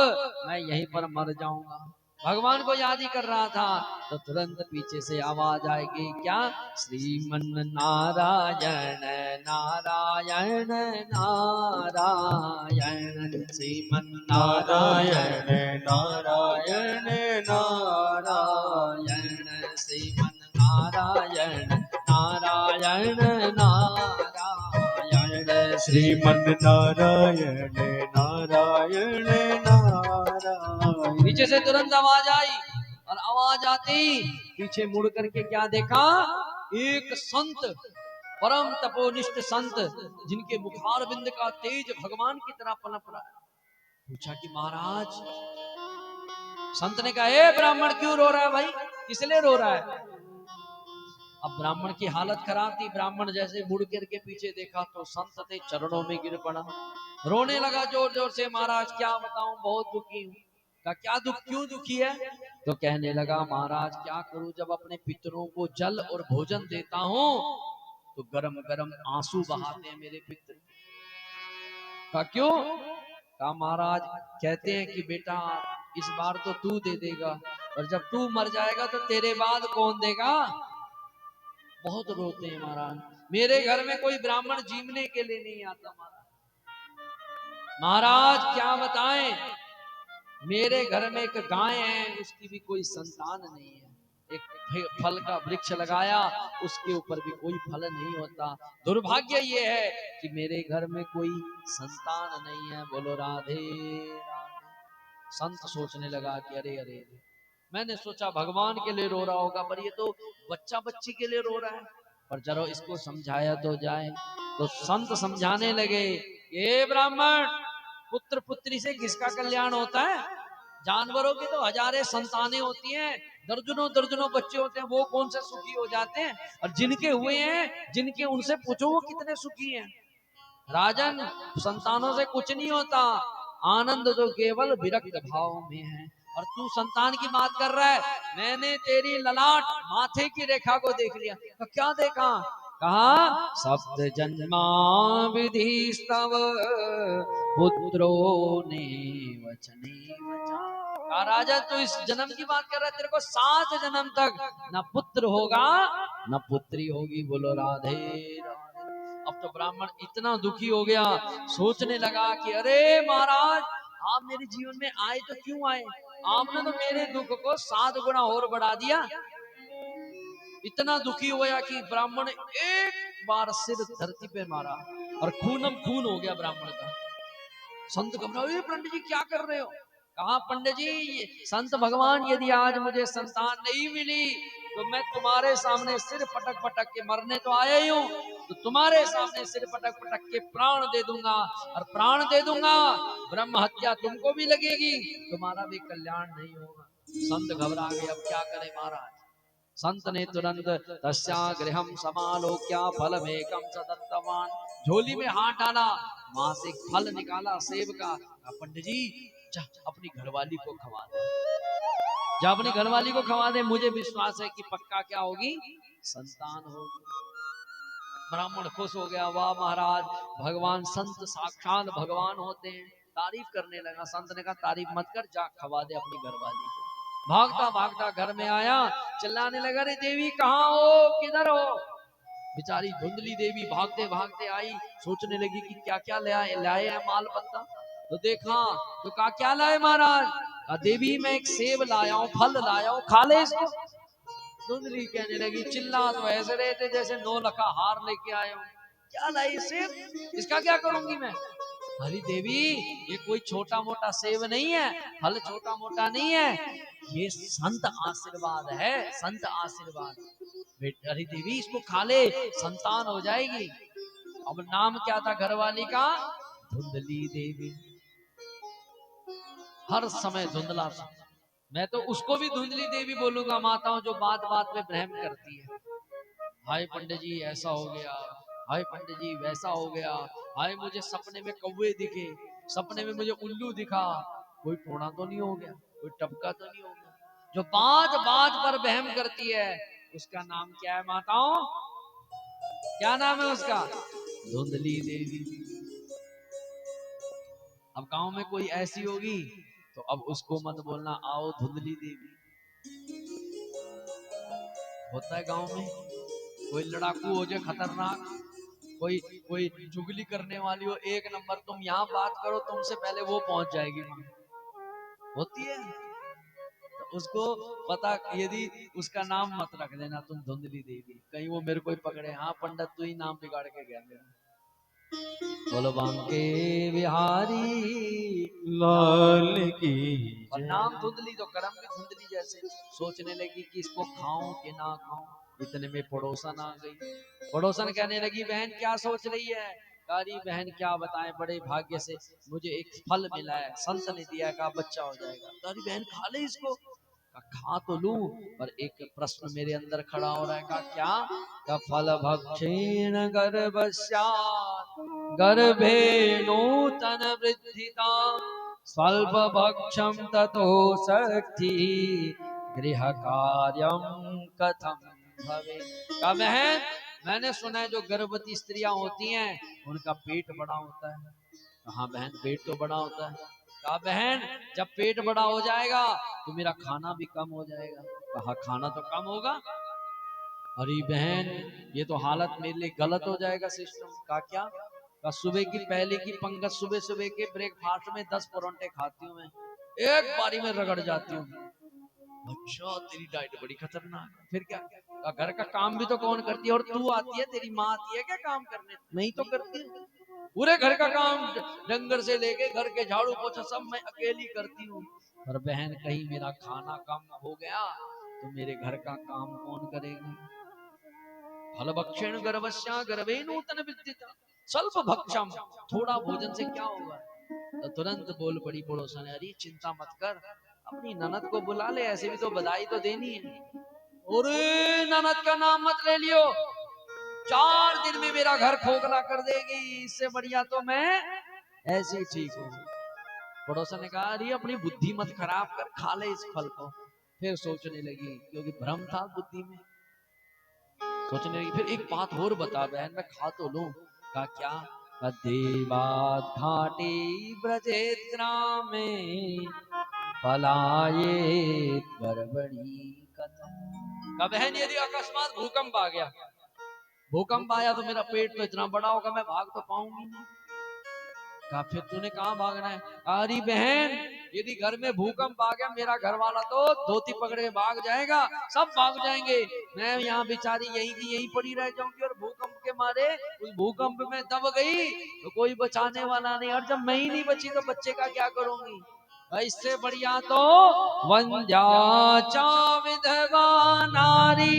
मैं यहीं पर मर जाऊंगा। भगवान को याद ही कर रहा था, तो तुरंत पीछे से आवाज आएगी, क्या, श्रीमन नारायण नारायण नारायण, श्रीमन नारायण नारायण नारायण नारायण, श्रीमन नारायण नारायण नारायण, श्रीमन नारायण नारायण नारायण। पीछे से तुरंत आवाज आई, और आवाज आती पीछे मुड़ करके क्या देखा, एक संत, परम तपोनिष्ठ संत, जिनके मुखार बिंद का तेज भगवान की तरह पनप रहा है। पूछा कि महाराज, संत ने कहा, ए ब्राह्मण क्यों रो रहा है भाई, किस लिए रो रहा है। अब ब्राह्मण की हालत खराब थी, ब्राह्मण जैसे मुड़ करके पीछे देखा तो संत थे, चरणों में गिर पड़ा, रोने लगा जोर जोर से, महाराज क्या बताऊं बहुत दुखी हूं। कहा क्या दुख, क्यों दुखी है। तो कहने लगा, महाराज क्या करूं, जब अपने पितरों को जल और भोजन देता हूं तो गरम गरम आंसू बहाते हैं मेरे पितर। कहा क्यों। कहा महाराज कहते हैं कि बेटा इस बार तो तू दे देगा, और जब तू मर जाएगा तो तेरे बाद कौन देगा। बहुत रोते हैं महाराज, मेरे घर में कोई ब्राह्मण जीवने के लिए नहीं आता महाराज। महाराज क्या बताएं, मेरे घर में एक गाय है, उसकी भी कोई संतान नहीं है, एक फल का वृक्ष लगाया, उसके ऊपर भी कोई फल नहीं होता। दुर्भाग्य ये है कि मेरे घर में कोई संतान नहीं है। बोलो राधे राधे। संत सोचने लगा कि अरे अरे अरे, मैंने सोचा भगवान के लिए रो रहा होगा, पर ये तो बच्चा बच्ची के लिए रो रहा है, पर चलो इसको समझाया तो जाए। तो संत समझाने लगे, ये ब्राह्मण, पुत्र पुत्री से किसका कल्याण होता है? जानवरों की तो हजारे संतानें होती हैं, दर्जनों दर्जनों बच्चे होते हैं, वो कौन से सुखी हो जाते हैं? और जिनके हुए हैं, जिनके, उनसे पूछो वो कितने सुखी हैं। राजन, संतानों से कुछ नहीं होता, आनंद तो केवल विरक्त भाव में है। और तू संतान की बात कर रहा है, मैंने तेरी ललाट माथे की रेखा को देख लिया। तो क्या देखा? कहा, सप्त जन्मा विधि स्तव पुत्रो ने वचने वचा। कहा, राजा तू इस जन्म की बात कर रहा है, तेरे को 7 जन्म तक न पुत्र होगा न पुत्री होगी। बोलो राधे राधे। अब तो ब्राह्मण इतना दुखी हो गया, सोचने लगा कि अरे महाराज, आप मेरे जीवन में आए तो क्यों आए? आपने तो मेरे दुख को 7 गुना और बढ़ा दिया। इतना दुखी हुआ कि ब्राह्मण एक बार सिर धरती पे मारा और खूनम खून हो गया ब्राह्मण का। संत घबराए, पंडित जी क्या कर रहे हो? कहा, पंडित जी, संत भगवान, यदि आज मुझे संतान नहीं मिली तो मैं तुम्हारे सामने सिर पटक पटक के, मरने तो आया ही हूं, तो तुम्हारे सामने सिर पटक पटक के प्राण दे दूंगा। और प्राण दे दूंगा, ब्रह्म हत्या तुमको भी लगेगी, तुम्हारा भी कल्याण नहीं होगा। संत घबरा गए, अब क्या करें महाराज? संत ने तुरंत तस्या गृहम समालोक्या फलमेकम स दत्तवान, झोली में हाथ डाला, वहां से एक फल निकाला, सेब का। पंडित जी, जा अपनी घरवाली को खवा दे, जा अपनी घरवाली को खवा दे, मुझे विश्वास है कि पक्का क्या होगी? संतान होगी। ब्राह्मण खुश हो गया, वाह महाराज, भगवान, संत साक्षात भगवान होते हैं। तारीफ करने लगा। संत ने कहा, तारीफ मत कर, जा खवा दे अपनी घरवाली को। भागता भागता घर में आया, चिल्लाने लगा, अरे देवी कहाँ हो, किधर हो? बेचारी धुंधली देवी भागते भागते आई, सोचने लगी कि क्या क्या लाए हैं माल पत्ता। तो देखा, तो कहा, क्या लाए महाराज? कहा, देवी मैं एक सेब लाया हूँ, फल लाया हूँ, खा ले इसको। धुंधली कहने लगी, चिल्ला तो ऐसे रहे थे जैसे 9 लखा हार लेके आए हो। क्या लाई सेब, इसका क्या करूंगी मैं? हरी देवी, ये कोई छोटा मोटा सेब नहीं है, फल छोटा मोटा नहीं है, ये संत आशीर्वाद है, संत आशीर्वाद। हरी देवी, इसको खा ले, संतान हो जाएगी। अब नाम क्या था घरवाली का? धुंधली देवी। हर समय धुंधला सा। मैं तो उसको भी धुंधली देवी बोलूंगा, माताओं जो बात बात में भ्रम करती है। हाय पंडित जी ऐसा हो गया, हाय पंडित जी वैसा हो गया, हाय मुझे सपने में कौवे दिखे, सपने में मुझे उल्लू दिखा। कोई टोना तो नहीं हो गया, कोई टपका तो नहीं हो गया? जो बात बात पर बहम करती है, उसका नाम क्या है माताओं? क्या नाम है उसका? धुंधली देवी। अब गांव में कोई ऐसी होगी तो अब उसको मत बोलना, आओ धुंधली देवी। होता है गांव में, कोई लड़ाकू हो जाए खतरनाक, कोई कोई चुगली करने वाली हो 1 नंबर, तुम यहाँ बात करो, तुमसे पहले वो पहुंच जाएगी। होती है, तो उसको पता, यदि उसका नाम मत रख देना तुम धुंधली देवी, कहीं वो मेरे को ही पकड़े, हाँ पंडित तू ही नाम बिगाड़ के गया मेरा। बोलो बांके बिहारी लाल की और नाम धुंधली तो कर्म भी धुंधली जैसे। सोचने लगी कि इसको खाऊं कि ना खाऊं, इतने में पड़ोसन आ गई। पड़ोसन कहने लगी, बहन क्या सोच रही है? कारी बहन क्या बताएं, बड़े भाग्य से मुझे एक फल मिला है, संत ने दिया, कहा बच्चा हो जाएगा। कारी बहन खा ले इसको। खा तो लूं, पर एक प्रश्न मेरे अंदर खड़ा हो रहा है। कहा क्या? का फल भक्षेण गर्भस्यात् गर्भे नूतन वृद्धिता स्वल्प भक्षम ततो शक्ति गृह कार्यम कथम भवे। का बहन, मैंने सुना है जो गर्भवती स्त्रियां होती हैं उनका पेट बड़ा होता है। कहा बहन पेट तो बड़ा होता है। कहा बहन जब पेट बड़ा हो जाएगा तो मेरा खाना भी कम हो जाएगा। कहा खाना तो कम होगा? अरे बहन ये तो हालत मेरे लिए गलत हो जाएगा सिस्टम। का क्या? का सुबह की पहले की पंगत, सुबह सुबह के ब्रेकफास्ट में 10 परोंठे खाती हूँ मैं, एक बारी में रगड़ जाती हूँ। अच्छा तेरी डाइट बड़ी खतरनाक है। फिर क्या? घर का काम भी तो कौन करती है? और तू आती है, तेरी माँ आती है क्या काम करने? नहीं तो करती है। पूरे घर का काम, डंगर से लेके घर के झाड़ू पोछा सब मैं अकेली करती हूँ। और बहन कहीं मेरा खाना कम हो गया तो मेरे घर का काम कौन करेगी। फल भक्षण गर्भस्या गर्भे नूतन विद्यता स्वल्प भक्षम, थोड़ा भोजन से क्या होगा। तो तुरंत बोल पड़ी पड़ोसन, अरे चिंता मत कर, अपनी ननद को बुला ले, ऐसे भी तो बधाई तो देनी है। अरे ननद का नाम मत ले लियो, 4 दिन में मेरा घर खोखला कर देगी, इससे बढ़िया तो मैं ऐसे ही ठीक हूँ। पड़ोसन ने कहा, अरे अपनी बुद्धि मत खराब कर, खा ले इस फल को। फिर सोचने लगी, क्योंकि भ्रम था बुद्धि में, सोचने लगी फिर एक बात और बता बहन, मैं खा तो लूं। कहा क्या। देवात घाटी ब्रजेत ग्रामे पलायेत बर्बरी कथम। कहा बहन यदि अकस्मात भूकंप आ गया, भूकंप आया तो मेरा पेट तो इतना बड़ा होगा, मैं भाग तो पाऊंगी नहीं। कहा फिर तूने कहाँ भागना है। अरे बहन यदि घर में भूकंप आ गया, मेरा घर वाला तो धोती पकड़ के भाग जाएगा, सब भाग जाएंगे, मैं यहाँ बेचारी यहीं की यहीं पड़ी रह जाऊंगी, और भूकंप के मारे उस भूकंप में दब गई तो कोई बचाने वाला नहीं, और जब मैं ही नहीं बची तो बच्चे का क्या करूंगी। इससे बढ़िया तो वंजा चा विधवा नारी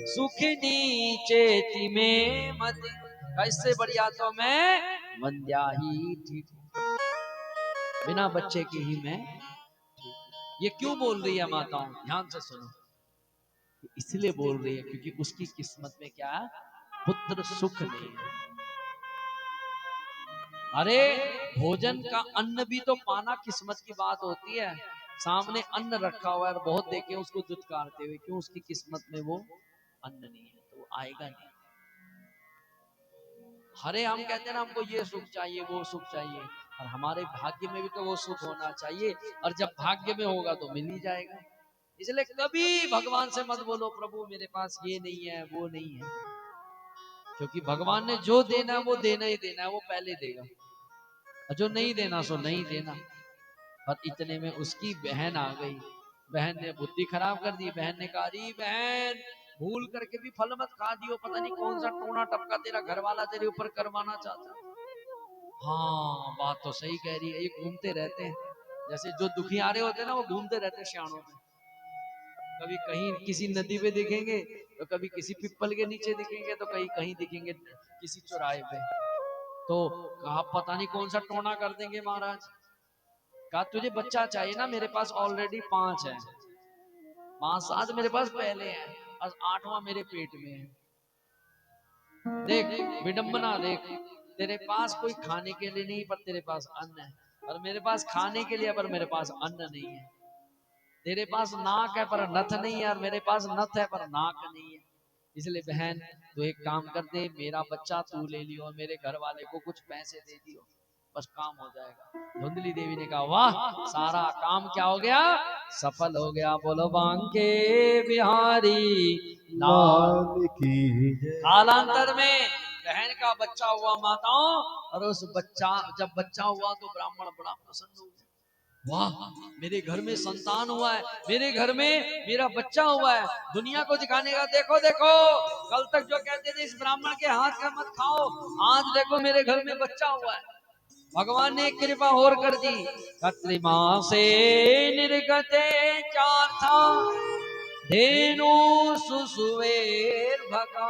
सुखनी चेती में मति। इससे बढ़िया तो मैं वंध्या ही ठीक हूं, बिना बच्चे के ही मैं ठीक। ये क्यों बोल रही है माताओं, ध्यान से सुनो। इसलिए बोल रही है क्योंकि उसकी किस्मत में क्या है, पुत्र सुख नहीं है। अरे भोजन का अन्न भी तो पाना किस्मत की बात होती है। सामने अन्न रखा हुआ है और बहुत देखे उसको दुत्कारते हुए, क्यों, उसकी किस्मत में वो अन्न नहीं है तो वो आएगा नहीं। हरे हम कहते हैं ना, हमको ये सुख चाहिए वो सुख चाहिए, और हमारे भाग्य में भी तो वो सुख होना चाहिए, और जब भाग्य में होगा तो मिल ही जाएगा। इसलिए कभी भगवान से मत बोलो प्रभु मेरे पास ये नहीं है वो नहीं है, क्योंकि भगवान ने जो देना है वो देना ही देना है, वो पहले देगा, और जो नहीं देना सो नहीं देना। और इतने में उसकी बहन आ गई। बहन ने बुद्धि खराब कर दी। बहन ने कहा, अरे बहन भूल करके भी फल मत खा दियो, पता नहीं कौन सा टोना टपका तेरा घर वाला तेरे ऊपर करवाना चाहता। हाँ बात तो सही कह रही है, ये घूमते रहते हैं, जैसे जो दुखियारे होते हैं ना, वो घूमते रहते हैं शानों में, कभी कहीं किसी नदी पे दिखेंगे तो कभी किसी पिप्पल के नीचे दिखेंगे तो कहीं कहीं दिखेंगे किसी चौराहे पे। तो कहा पता नहीं कौन सा टोना कर देंगे महाराज। कहा तुझे बच्चा चाहिए ना, मेरे पास ऑलरेडी 5 है, 5-7 मेरे पास पहले हैं, और 8वां मेरे पेट में है। देख विडंबना देख, तेरे पास कोई खाने के लिए नहीं पर तेरे पास अन्न है, और मेरे पास खाने के लिए पर मेरे पास अन्न नहीं है। तेरे पास नाक है पर नथ नहीं है, और मेरे पास नथ है पर नाक नहीं है। इसलिए बहन तू एक काम कर दे, मेरा बच्चा तू ले लियो और मेरे घर वाले को कुछ पैसे दे दियो, बस काम हो जाएगा। धुंधली देवी ने कहा वाह, सारा काम क्या हो गया, सफल हो गया। बोलो बांके बिहारी लाल की जय। कालांतर में बहन का बच्चा हुआ माताओं, और उस बच्चा जब बच्चा हुआ तो ब्राह्मण बड़ा प्रसन्न हो गया। वाह मेरे घर में संतान हुआ है, मेरे घर में मेरा बच्चा हुआ है, दुनिया को दिखाने का। देखो देखो कल तक जो कहते थे इस ब्राह्मण के हाथ का मत खाओ, आज देखो मेरे घर में बच्चा हुआ है। भगवान ने कृपा और कर दी। कत्रिमा से निर्गते चार था धेनु सुसुवेर भगा।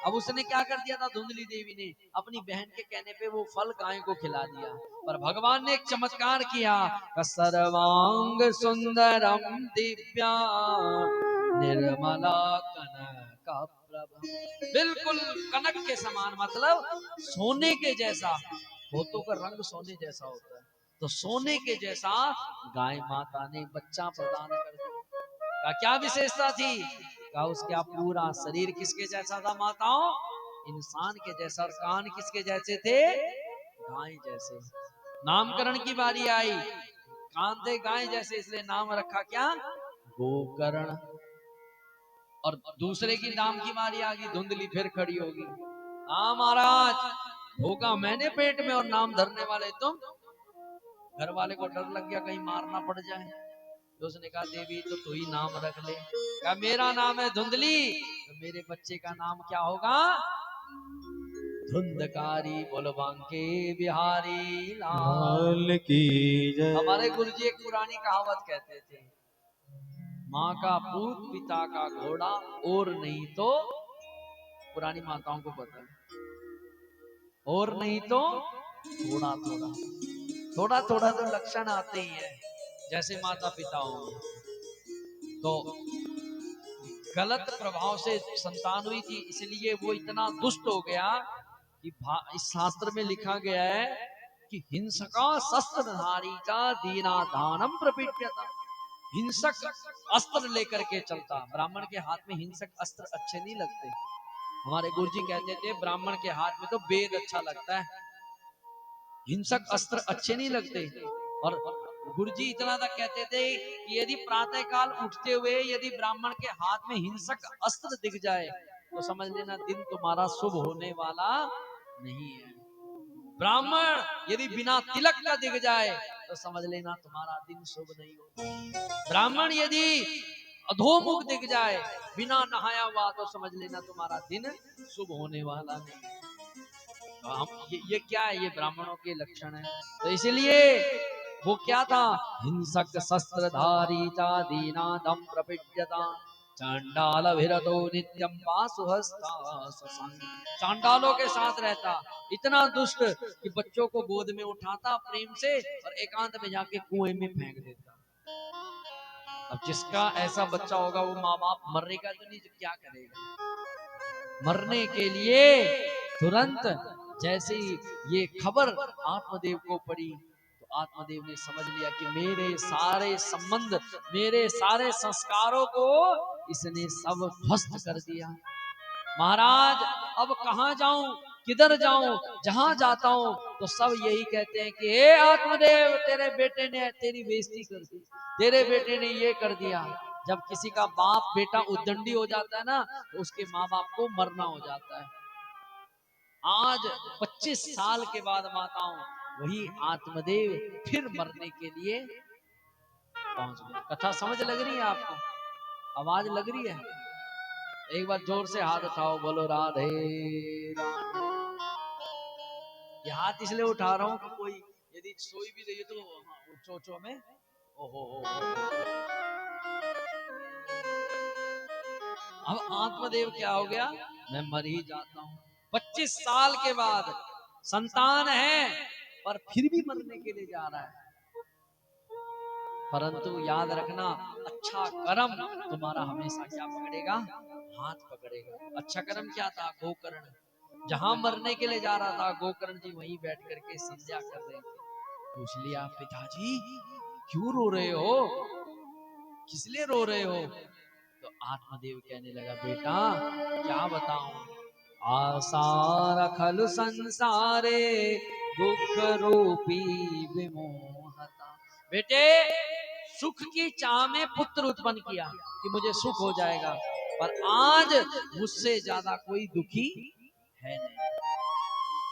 अब उसने क्या कर दिया था, धुंधली देवी ने अपनी बहन के कहने पे वो फल गाय को खिला दिया, पर भगवान ने एक चमत्कार किया। सर्वांग सुंदरम दिव्या निर्मला कनक प्रभा। बिल्कुल कनक के समान, मतलब सोने के जैसा, होठों का रंग सोने जैसा होता है, तो सोने के जैसा गाय माता ने बच्चा प्रदान कर दिया। का क्या विशेषता थी, का उसका पूरा शरीर किसके जैसा था माताओं, इंसान के जैसा, और कान किसके जैसे थे, गाय जैसे। नामकरण की बारी आई, कान थे गाय जैसे, इसलिए नाम रखा क्या, गोकर्ण। और दूसरे की नाम की बारी आ गई, धुंधली फिर खड़ी होगी। हाँ महाराज, भोगा मैंने पेट में और नाम धरने वाले तुम। घर वाले को डर लग गया कहीं मार ना पड़ जाए, तो उसने कहा देवी तो तू ही नाम रख ले। कहा मेरा नाम है धुंधली, तो मेरे बच्चे का नाम क्या होगा, धुंधकारी बोल बांके बिहारी लाल। लाल की जय। हमारे गुरुजी एक पुरानी कहावत कहते थे, माँ का पूत पिता का घोड़ा और नहीं तो, पुरानी माताओं को पता है, और नहीं तो थोड़ा थोड़ा थोड़ा थोड़ा तो लक्षण आते ही है, जैसे माता पिता होंगे। तो गलत प्रभाव से संतान हुई थी, इसलिए वो इतना दुष्ट हो गया कि इस शास्त्र में लिखा गया है कि हिंसका शस्त्रधारी का दीना दानम प्रपीड्यता। हिंसक अस्त्र लेकर के चलता, ब्राह्मण के हाथ में हिंसक अस्त्र अच्छे नहीं लगते। हमारे गुरुजी कहते थे ब्राह्मण के हाथ में तो वेद अच्छा लगता है, हिंसक अस्त्र अच्छे नहीं लगते। और गुरुजी इतना तक कहते थे कि यदि प्रातः काल उठते हुए यदि ब्राह्मण के हाथ में हिंसक अस्त्र दिख जाए तो समझ लेना दिन तुम्हारा शुभ होने वाला नहीं है। ब्राह्मण यदि बिना तिलक का दिख जाए तो समझ लेना तुम्हारा दिन शुभ नहीं होगा। ब्राह्मण यदि अधोमुख दिख जाए बिना नहाया हुआ तो समझ लेना तुम्हारा दिन शुभ होने वाला नहीं। तो हम ये क्या है, ये ब्राह्मणों के लक्षण है। तो इसलिए वो क्या था, हिंसक शस्त्रधारी चा दीनादम प्रपीड्यता चांडाल विरतो नित्यम पासुहस्ता ससंग। चांडालों के साथ रहता, इतना दुष्ट कि बच्चों को गोद में उठाता प्रेम से और एकांत में जाके कुएं में फेंक देता। अब जिसका ऐसा बच्चा होगा वो माँ बाप मरेगा तो नहीं, क्या करेगा। मरने के लिए तुरंत जैसे ही ये खबर आत्मदेव को पड़ी तो आत्मदेव ने समझ लिया कि मेरे सारे संबंध, मेरे सारे संस्कारों को इसने सब ध्वस्त कर दिया। महाराज अब कहां जाऊं, किधर जाऊं, जहां जाता हूं तो सब यही कहते हैं कि हे आत्मदेव तेरे बेटे ने तेरी बेइज्जती कर दी, तेरे बेटे ने ये कर दिया। जब किसी का बाप बेटा उद्दंडी हो जाता है ना तो उसके माँ बाप को मरना हो जाता है। आज 25 साल के बाद माताओं वही आत्मदेव फिर मरने के लिए पहुंच गए। कथा समझ लग रही है आपको, आवाज लग रही है? एक बार जोर से हाथ उठाओ, बोलो राधे राधे। ये हाथ इसलिए उठा रहा हूं कि कोई यदि सोई भी रही तो चोचो में ओहो अब आत्मदेव क्या हो गया, मैं मर ही जाता हूं। 25 साल के बाद संतान है पर फिर भी मरने के लिए जा रहा है। परंतु याद रखना अच्छा कर्म तुम्हारा हमेशा क्या पकड़ेगा, हाथ पकड़ेगा। अच्छा कर्म क्या था, गोकर्ण। जहां मरने के लिए जा रहा था गोकर्ण जी वहीं बैठ करके संध्या कर रहे थे। पूछ लिया पिताजी क्यों रो रहे हो, किस लिए रो रहे हो? तो आत्मदेव कहने लगा बेटा क्या बताऊं, आशा रखल संसारे दुख रूपी विमोहता। बेटे सुख की चाह में पुत्र उत्पन्न किया कि मुझे सुख हो जाएगा, पर आज मुझसे ज्यादा कोई दुखी है नहीं।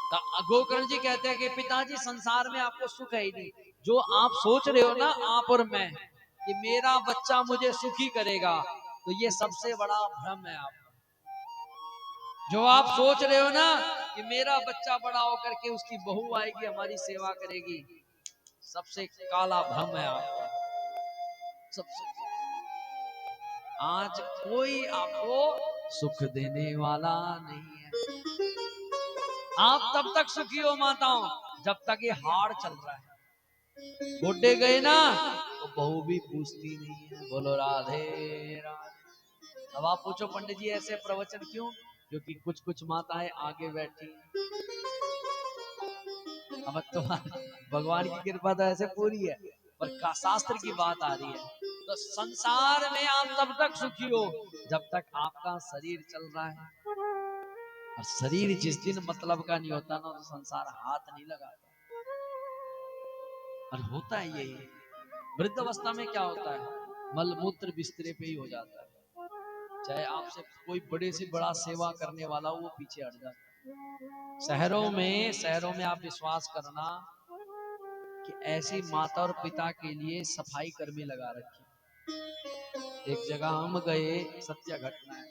तो गोकर्ण जी कहते हैं कि पिताजी संसार में आपको सुख है ही नहीं, जो आप सोच रहे हो ना आप और मैं कि मेरा बच्चा मुझे सुखी करेगा, तो ये सबसे बड़ा भ्रम है आपका। जो आप सोच रहे हो ना कि मेरा बच्चा बड़ा होकर के उसकी बहू आएगी हमारी सेवा करेगी, सबसे काला भ्रम है आपका। सबसे आज कोई आपको सुख देने वाला नहीं है। आप तब तक सुखी हो माताओं जब तक ये हाड़ चल रहा है। बुढ़े गए ना तो बहू भी पूछती नहीं है, बोलो राधे राधे। अब आप पूछो पंडित जी ऐसे प्रवचन क्यों, क्योंकि कुछ कुछ माताएं आगे बैठी। अब तो भगवान की कृपा तो ऐसे पूरी है, पर शास्त्र की बात आ रही है। तो संसार में आप तब तक सुखी हो जब तक आपका शरीर चल रहा है, और शरीर जिस दिन मतलब का नहीं होता ना तो संसार हाथ नहीं लगाता। और होता है यही, वृद्ध अवस्था में क्या होता है, मल मूत्र बिस्तरे पे ही हो जाता है। चाहे आपसे कोई बड़े से बड़ा सेवा करने वाला हो वो पीछे हट जाता है। शहरों में आप विश्वास करना कि ऐसी माता और पिता के लिए सफाई कर्मी लगा रखी। एक जगह हम गए, सत्य घटना है,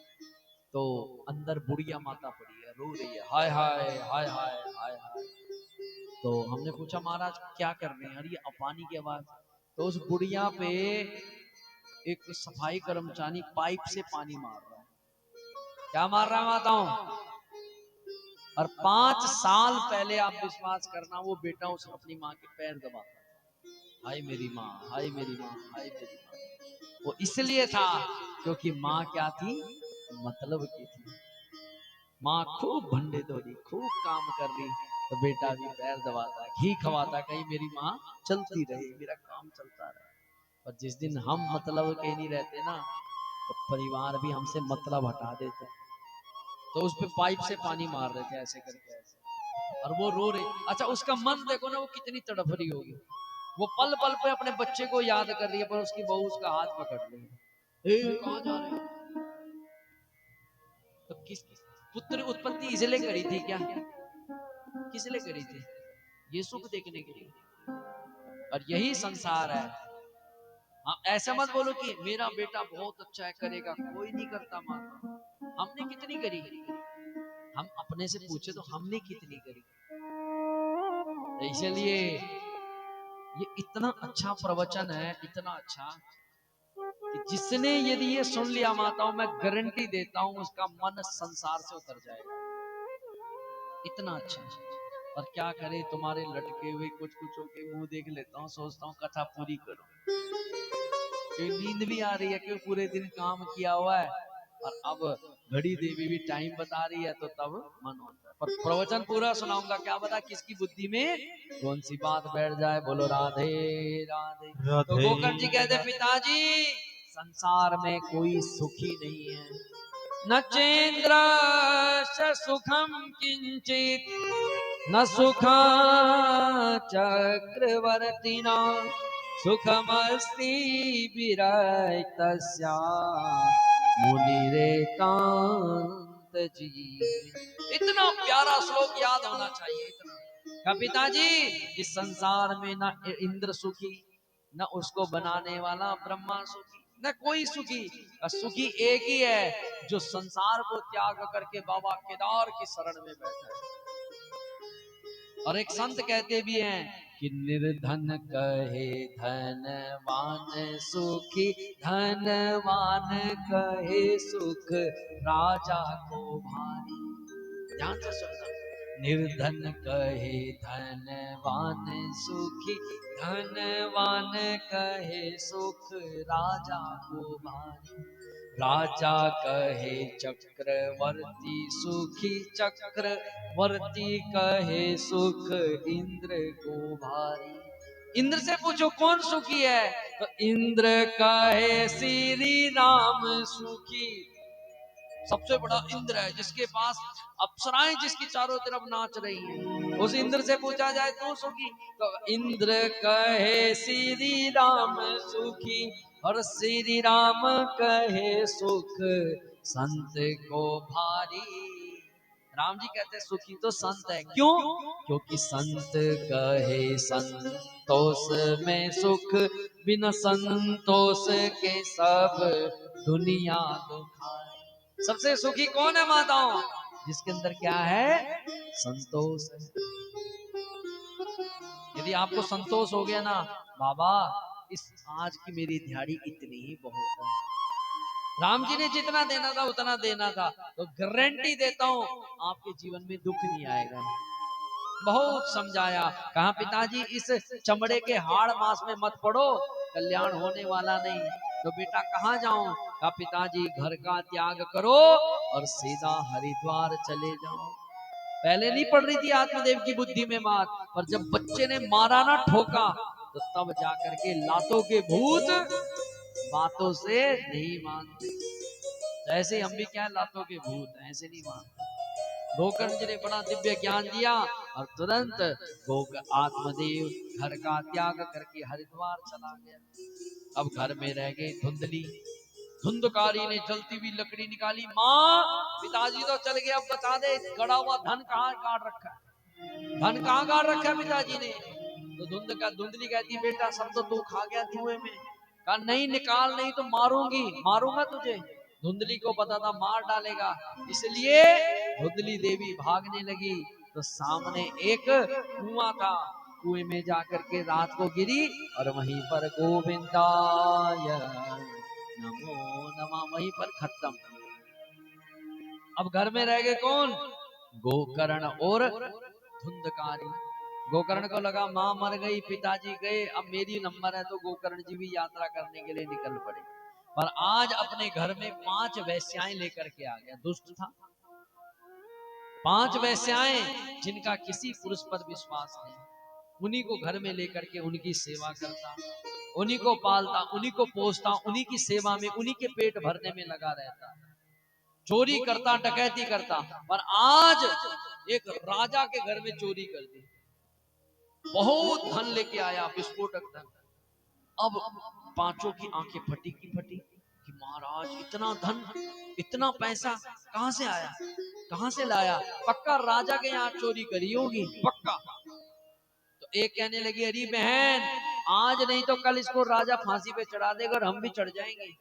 तो अंदर बुढ़िया माता पड़ी है, रो रही है, हाय हाय हाय हाय हाय हाय। तो हमने पूछा महाराज क्या कर रहे हैं? अरे ये पानी की आवाज। तो उस बुढ़िया पे एक सफाई कर्मचारी पाइप से पानी मार रहा है। क्या मार रहा है माताओं? और 5 साल पहले आप विश्वास करना, वो बेटा उस अपनी माँ के पैर दबाता था, हाय मेरी माँ, हाय मेरी माँ, हाय मेरी माँ। वो इसलिए था क्योंकि माँ क्या थी? मतलब की थी। माँ खूब भंडे धोरी, खूब काम कर रही, तो बेटा भी पैर दबाता, घी खवाता, कहीं मेरी माँ चलती रहे, मेरा काम चलता रहे। और जिस दिन हम मतलब के नहीं रहते ना, तो परिवार भी हमसे मतलब हटा देते। तो उस पे पाइप से पानी मार रहे थे ऐसे करके ऐसे, और वो रो रही। अच्छा उसका मन देखो ना, वो कितनी तड़फ रही होगी। वो पल पल पे अपने बच्चे को याद कर रही है, पर उसकी बहू उसका हाथ पकड़ रही है, कहाँ जा रहे हो? तो किस पुत्र उत्पत्ति इसलिए करी थी क्या? किस लिए करी थी? ये सुख देखने के लिए। और यही संसार है। हम ऐसा मत बोलो कि मेरा बेटा बहुत अच्छा है, करेगा। कोई नहीं करता माता। हमने कितनी करी? हम अपने से पूछे तो हमने कितनी करी? इसलिए ये इतना अच्छा प्रवचन है, इतना अच्छा कि जिसने यदि ये सुन लिया माताओं, मैं गारंटी देता हूं उसका मन संसार से उतर जाएगा। इतना अच्छा है। और क्या करे, तुम्हारे लटके हुए कुछ कुछ के मुंह देख लेता हूँ, सोचता हूँ कथा पूरी करो। नींद भी आ रही है क्यों? पूरे दिन काम किया हुआ है, और अब घड़ी देवी भी टाइम बता रही है, तो तब मन होता है। पर प्रवचन पूरा सुनाऊंगा, क्या पता किसकी बुद्धि में कौन सी बात बैठ जाए। बोलो राधे राधे। तो राधे गोकर्ण जी कहते, पिताजी संसार में कोई सुखी नहीं है, न चेन्द्र सुखम किंचित, न सुखा चक्रवर्तिना, सुखमस्ति विरक्तस्या मुनिरेकांत जी। इतना प्यारा श्लोक याद होना चाहिए। इतना का पिताजी, इस संसार में ना इंद्र सुखी, न उसको बनाने वाला ब्रह्मा सुखी, न कोई सुखी। सुखी एक ही है जो संसार को त्याग करके बाबा केदार की शरण में बैठा है। और एक संत कहते भी हैं कि निर्धन कहे धनवान सुखी, धनवान कहे सुख राजा को भारी। ध्यान से सुनना, निर्धन कहे धनवान सुखी, धनवान कहे सुख राजा को भारी। राजा कहे चक्रवर्ती सुखी, चक्रवर्ती कहे सुख इंद्र को भारी। इंद्र से पूछो कौन सुखी है, तो इंद्र कहे श्री राम सुखी। सबसे बड़ा इंद्र है, जिसके पास अप्सराएं जिसकी चारों तरफ नाच रही हैं। उस इंद्र से पूछा जाए तो सुखी, तो इंद्र कहे श्री राम सुखी, और श्री राम कहे सुख संत को भारी। राम जी कहते हैं सुखी तो संत है। क्यों? क्योंकि संत कहे संतोष में सुख, बिना संतोष के सब दुनिया दुखारी। सबसे सुखी कौन है माताओं? जिसके अंदर क्या है? संतोष है। यदि आपको संतोष हो गया ना, बाबा इस आज की मेरी दिहाड़ी इतनी ही बहुत है, राम जी ने जितना देना था उतना देना था, तो गारंटी देता हूं आपके जीवन में दुख नहीं आएगा। बहुत समझाया, कहा पिताजी इस चमड़े के हाड़ मास में मत पड़ो, कल्याण होने वाला नहीं। तो बेटा कहाँ जाऊं? कहा पिताजी घर का त्याग करो और सीधा हरिद्वार चले जाओ। पहले नहीं पड़ रही थी आत्मदेव की बुद्धि में बात, पर जब बच्चे ने मारा ना, ठोका, तो तब जाकर के लातों के भूत बातों से नहीं मानते। ऐसे हम भी क्या लातों के भूत, ऐसे नहीं मानते। गोकर्ण जी ने बड़ा दिव्य ज्ञान दिया, और तुरंत आत्मदेव घर का त्याग करके हरिद्वार चला गया। अब घर में रह गई धुंधली। धुंधकारी ने जलती हुई लकड़ी निकाली, माँ पिताजी तो चल गए, अब बता दे गड़ा हुआ धन कहाँ काट रखा है, धन कहाँ काट रखा है पिताजी ने। तो धुंधली कहती, बेटा सब तो तू खा गया धुएं में। कहा नहीं, निकाल, नहीं तो मारूंगी, मारूंगा तुझे। धुंधली को पता था मार डालेगा, इसलिए धुंधली देवी भागने लगी तो सामने एक कुआं था, कुएं में जाकर के रात को गिरी और वहीं पर गोविंदाय नमो नमः, वहीं पर खत्म। अब घर में रह गए कौन? गोकर्ण और धुंधकारी। गोकर्ण को लगा मां मर गई, पिताजी गए, अब मेरी नंबर है, तो गोकर्ण जी भी यात्रा करने के लिए निकल पड़े। पर आज अपने घर में 5 वेश्याएं लेकर के आ गया। दुष्ट था। 5 वेश्याएं जिनका किसी पुरुष पर विश्वास नहीं, उन्हीं को घर में लेकर के उनकी सेवा करता, उन्हीं को पालता, उन्हीं को पोसता, उन्हीं की सेवा में, उन्हीं के पेट भरने में लगा रहता, चोरी करता, डकैती करता। पर आज एक राजा के घर में चोरी कर दी, बहुत धन लेके आया, विस्फोटक धन। अब 5 की आंखें फटी की फटी कि महाराज इतना धन, इतना पैसा कहां से आया, कहां से लाया? पक्का राजा के यहाँ चोरी करी होगी, पक्का। तो एक कहने लगी, अरे बहन, आज नहीं तो कल इसको राजा फांसी पे चढ़ा देगा और हम भी चढ़ जाएंगे।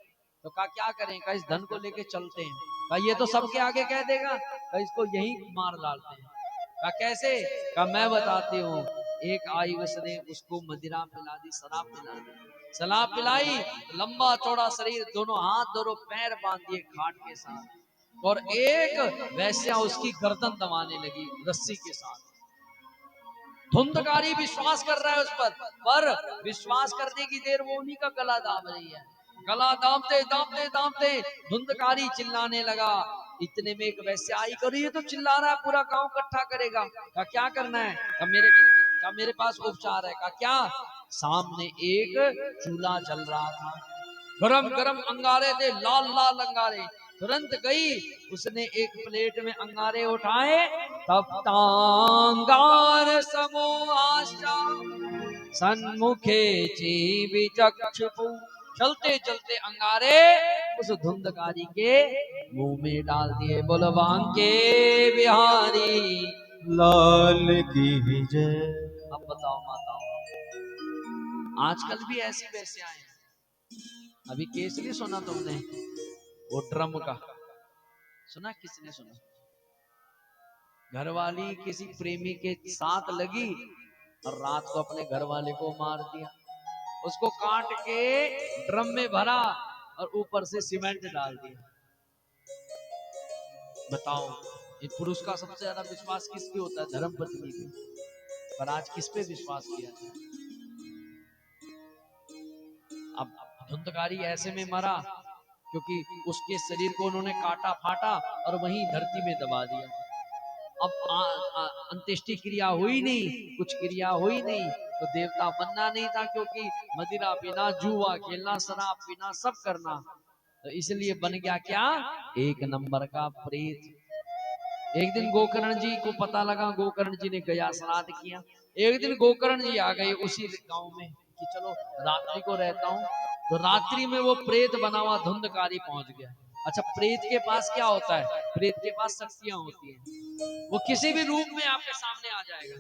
तो कहा क्या करें? कहा इस धन को लेके चलते हैं। कहा ये तो सबके आगे कह देगा, कहा इसको यही मार डालते हैं। कहा कैसे? कहा मैं बताती हूँ। एक आई, उसने उसको मदिरा पिला दी, शराब पिला दी। शराब पिलाई, लंबा चौड़ा शरीर, दोनों हाथ दोनों पैर बांध दिए खाट के साथ, और एक वैश्या उसकी गर्दन दबाने लगी रस्सी के साथ। धुंधकारी विश्वास कर रहा है उस पर विश्वास करने की देर वो उन्हीं का गला दाम रही है। गला दामते दामते दामते धुंधकारी चिल्लाने लगा। इतने में एक वैश्या आई, करो ये तो चिल्ला रहा है, पूरा गांव इकट्ठा करेगा। कहा क्या करना है? कहा मेरे पास उपचार है। कहा क्या? सामने एक चूल्हा जल रहा था, गरम गरम अंगारे थे, लाल लाल अंगारे। तुरंत गई, उसने एक प्लेट में अंगारे उठाए, तब तांगार समो आशा सन्मुखे जीवी चक्षुपु। चलते चलते अंगारे उस धुंधकारी के मुंह में डाल दिए। बोलो बांके बिहारी लाल की जय। अब बताओ माताओं, आजकल भी ऐसी वैसे आए। अभी केस नहीं सुना तुमने वो ड्रम का? सुना? किसने सुना? घरवाली किसी प्रेमी के साथ लगी और रात को अपने घर वाले को मार दिया। उसको काट के ड्रम में भरा और ऊपर से सीमेंट डाल दिया। बताओ, ये पुरुष का सबसे ज्यादा विश्वास किस पे होता है? धर्म पत्नी पे। पर आज किस पे विश्वास किया जाए? अब धुंधकारी ऐसे में मरा क्योंकि उसके शरीर को उन्होंने काटा फाटा और वहीं धरती में दबा दिया। अब अंत्येष्टि क्रिया हुई नहीं, कुछ क्रिया हुई नहीं, तो देवता बनना नहीं था, क्योंकि मदिरा पीना, जुआ खेलना, शराब पीना, सब करना, तो इसलिए बन गया क्या? एक नंबर का प्रेत। एक दिन गोकर्ण जी को पता लगा, गोकर्ण जी ने गया श्राद्ध किया। एक दिन गोकर्ण जी आ गए उसी गांव में कि चलो रात्रि को रहता हूँ। तो रात्रि में वो प्रेत बना हुआ धुंधकारी पहुंच गया। अच्छा, प्रेत के पास क्या होता है? प्रेत के पास शक्तियां होती हैं, वो किसी भी रूप में आपके सामने आ जाएगा।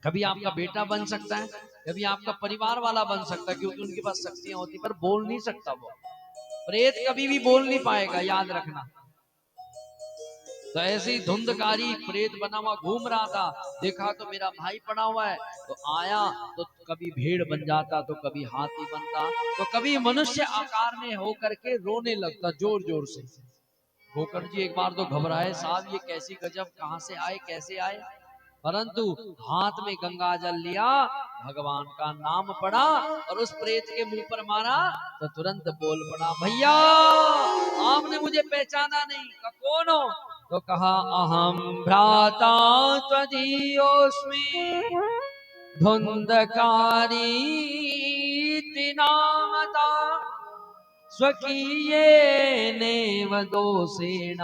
कभी आपका बेटा बन सकता है, कभी आपका परिवार वाला बन सकता है, क्योंकि उनके पास शक्तियां होती, पर बोल नहीं सकता वो। प्रेत कभी भी बोल नहीं पाएगा, याद रखना। तो ऐसे ही धुंधकारी प्रेत बना हुआ घूम रहा था, देखा तो मेरा भाई पड़ा हुआ है, तो आया, तो कभी भेड़ बन जाता, तो कभी हाथी बनता, तो कभी मनुष्य आकार में होकर के रोने लगता जोर जोर से। गोकर्ण जी एक बार तो घबराए, साहब ये कैसी गजब, कहां से आए, कैसे आए? परंतु हाथ में गंगा जल लिया, भगवान का नाम पड़ा और उस प्रेत के मुंह पर मारा, तो तुरंत बोल पड़ा, भैया आपने मुझे पहचाना नहीं? का कौन हो? तो कहा, अहम भ्राता त्वदीयोस्मि धुंधकारी नामता स्वकीये नेव दोषेण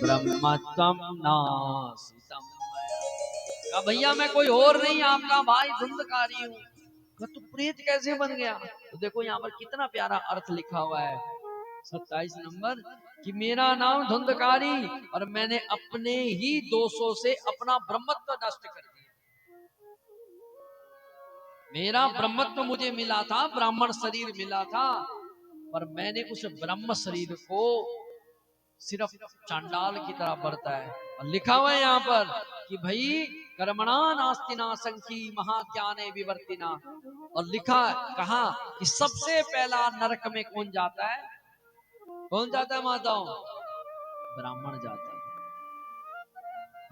ब्रह्मत्वं नासितम्। कहा भैया मैं कोई और नहीं, आपका भाई धुंधकारी हूँ। कहा तू प्रेत कैसे बन गया? तो देखो यहाँ पर कितना प्यारा अर्थ लिखा हुआ है, 27 नंबर, कि मेरा नाम धुंधकारी और मैंने अपने ही दोषों से अपना ब्रह्मत्व नष्ट कर दिया। मेरा ब्रह्मत्व मुझे मिला था, ब्राह्मण शरीर मिला था, पर मैंने उस ब्रह्म शरीर को सिर्फ चांडाल की तरह बरता है। और लिखा हुआ है यहाँ पर कि भाई कर्मणा नास्ति नासंकी महाज्ञाने विवर्तिना। और लिखा कहा कि सबसे पहला नरक में कौन जाता है? कौन जाता है माताओं? ब्राह्मण जाता है।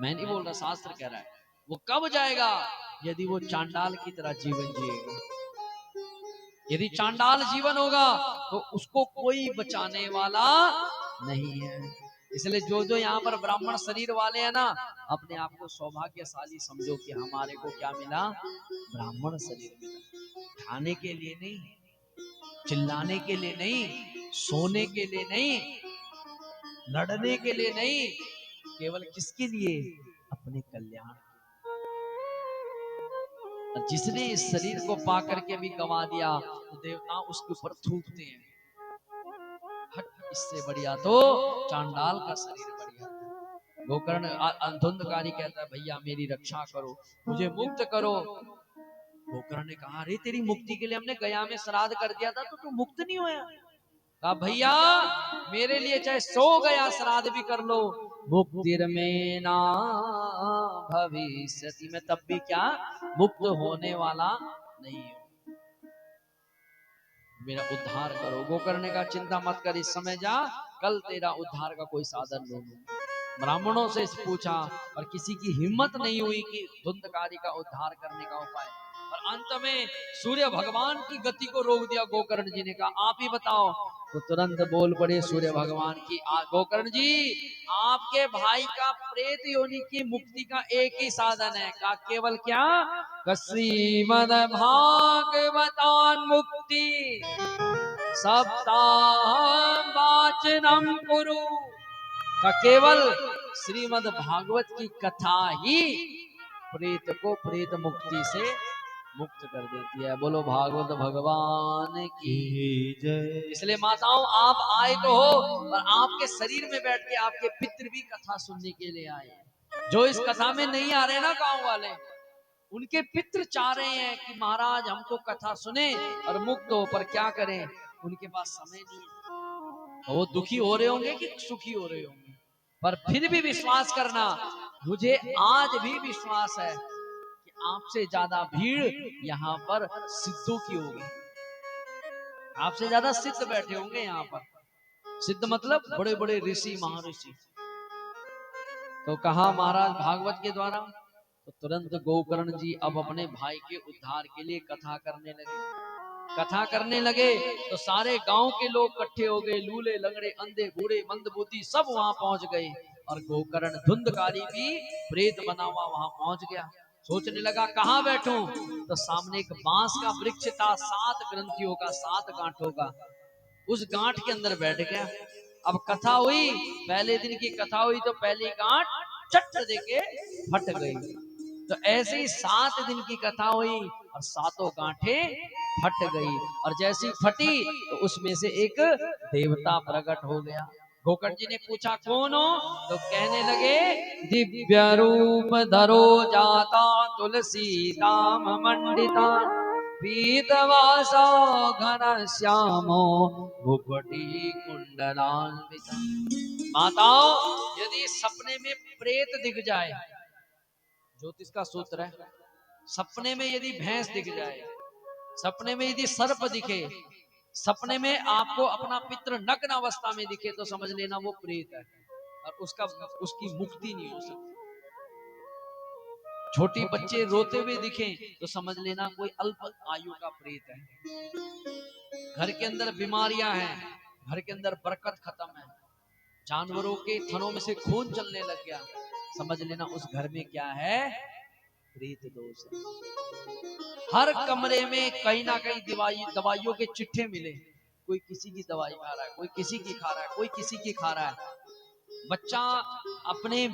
मैं नहीं बोल रहा, शास्त्र कह रहा है। वो कब जाएगा? यदि वो चांडाल की तरह जीवन जिएगा। यदि चांडाल जीवन होगा तो उसको कोई बचाने वाला नहीं है। इसलिए जो जो यहाँ पर ब्राह्मण शरीर वाले हैं ना, अपने आप को सौभाग्यशाली समझो कि हमारे को क्या मिला? ब्राह्मण शरीर मिला। खाने के लिए नहीं, चिल्लाने के लिए नहीं, सोने के लिए नहीं, लड़ने के लिए नहीं, केवल किसके लिए? अपने कल्याण। और जिसने इस शरीर को पा करके भी गवा दिया तो देवता उसके ऊपर थूकते हैं, हट, इससे बढ़िया तो चांडाल का शरीर बढ़िया था। गोकर्ण अंधुंधकारी कहता है भैया मेरी रक्षा करो, मुझे मुक्त करो। गोकर्ण ने कहा अरे तेरी मुक्ति के लिए हमने गया में श्राद्ध कर दिया था तो तू मुक्त नहीं होया। कहा भैया मेरे लिए चाहे 100 गया श्राद्ध भी कर लो, मुक्तिर्मे ना भविष्यति, मैं तब भी क्या मुक्त होने वाला नहीं हूं। मेरा उद्धार करो। गोकर्ण का चिंता मत कर, इस समय जा, कल तेरा उद्धार का कोई साधन ढूंढूंगा। ब्राह्मणों से पूछा और किसी की हिम्मत नहीं हुई कि धुंधकारी का उद्धार करने का उपाय। और अंत में सूर्य भगवान की गति को रोक दिया। गोकर्ण जी ने कहा आप ही बताओ। तो तुरंत बोल पड़े सूर्य भगवान की, गोकर्ण जी आपके भाई का प्रेत योनि की मुक्ति का एक ही साधन है। का केवल क्या? श्रीमद भागवतान मुक्ति सप्ताह वाचनम कुरु। का केवल श्रीमद भागवत की कथा ही प्रेत को प्रेत मुक्ति से मुक्त कर देती है। बोलो भागवत भगवान की जय। इसलिए माताओं आप आए तो हो, और आपके शरीर में बैठ के आपके पितृ भी कथा सुनने के लिए आए। जो इस कथा में नहीं आ रहे ना गांव वाले, उनके पितृ चाह रहे हैं कि महाराज हमको कथा सुने और मुक्त हो, पर क्या करें उनके पास समय नहीं है। तो वो दुखी हो रहे होंगे कि सुखी हो रहे होंगे, पर फिर भी विश्वास करना, मुझे आज भी विश्वास है कि आपसे ज्यादा भीड़ यहाँ पर सिद्धों की होगी। आपसे ज्यादा सिद्ध बैठे होंगे यहाँ पर। सिद्ध मतलब बड़े बड़े ऋषि महर्षि। तो कहा महाराज भागवत के द्वारा। तो तुरंत गोकर्ण जी अब अपने भाई के उद्धार के लिए कथा करने लगे। कथा करने लगे तो सारे गांव के लोग इकट्ठे हो गए। लूले लंगड़े अंधे बूढ़े मंदबुद्धि सब वहां पहुंच गए। और गोकर्ण धुंधकारी भी प्रेत बना हुआ वहां पहुंच गया। सोचने लगा कहां बैठूं। तो सामने एक बांस का वृक्ष था, 7 ग्रंथियों का, 7 गांठों का। उस गांठ के अंदर बैठ गया। अब कथा हुई, पहले दिन की कथा हुई तो पहली गांठ चट देके फट गई। तो ऐसे ही 7 दिन की कथा हुई और 7 गांठें फट गई। और जैसी फटी तो उसमें से एक देवता प्रकट हो गया। गोकर्ण जी ने पूछा कौन हो? तो कहने लगे दिव्य रूप धरो जाता तुलसी दाम मंडिता, पीतवासो घन श्यामो भुपटी कुंडलान्विता। माताओं यदि सपने में प्रेत दिख जाए, ज्योतिष का सूत्र है, सपने में यदि भैंस दिख जाए, सपने में यदि सर्प दिखे, सपने में आपको अपना पितृ नग्न अवस्था में दिखे, तो समझ लेना वो प्रेत है और उसकी मुक्ति नहीं हो सकती। छोटी बच्चे रोते हुए दिखे तो समझ लेना कोई अल्प आयु का प्रेत है। घर के अंदर बीमारियां हैं, घर के अंदर बरकत खत्म है, जानवरों के थनों में से खून चलने लग गया, समझ लेना उस घर में क्या है? प्रेत दोष है। हर कमरे में कहीं ना कहीं दवाइयों के चिट्ठे मिले। कोई किसी की दवाई खा रहा है, कोई किसी की खा रहा है, कोई किसी की खा रहा है। बच्चा अपने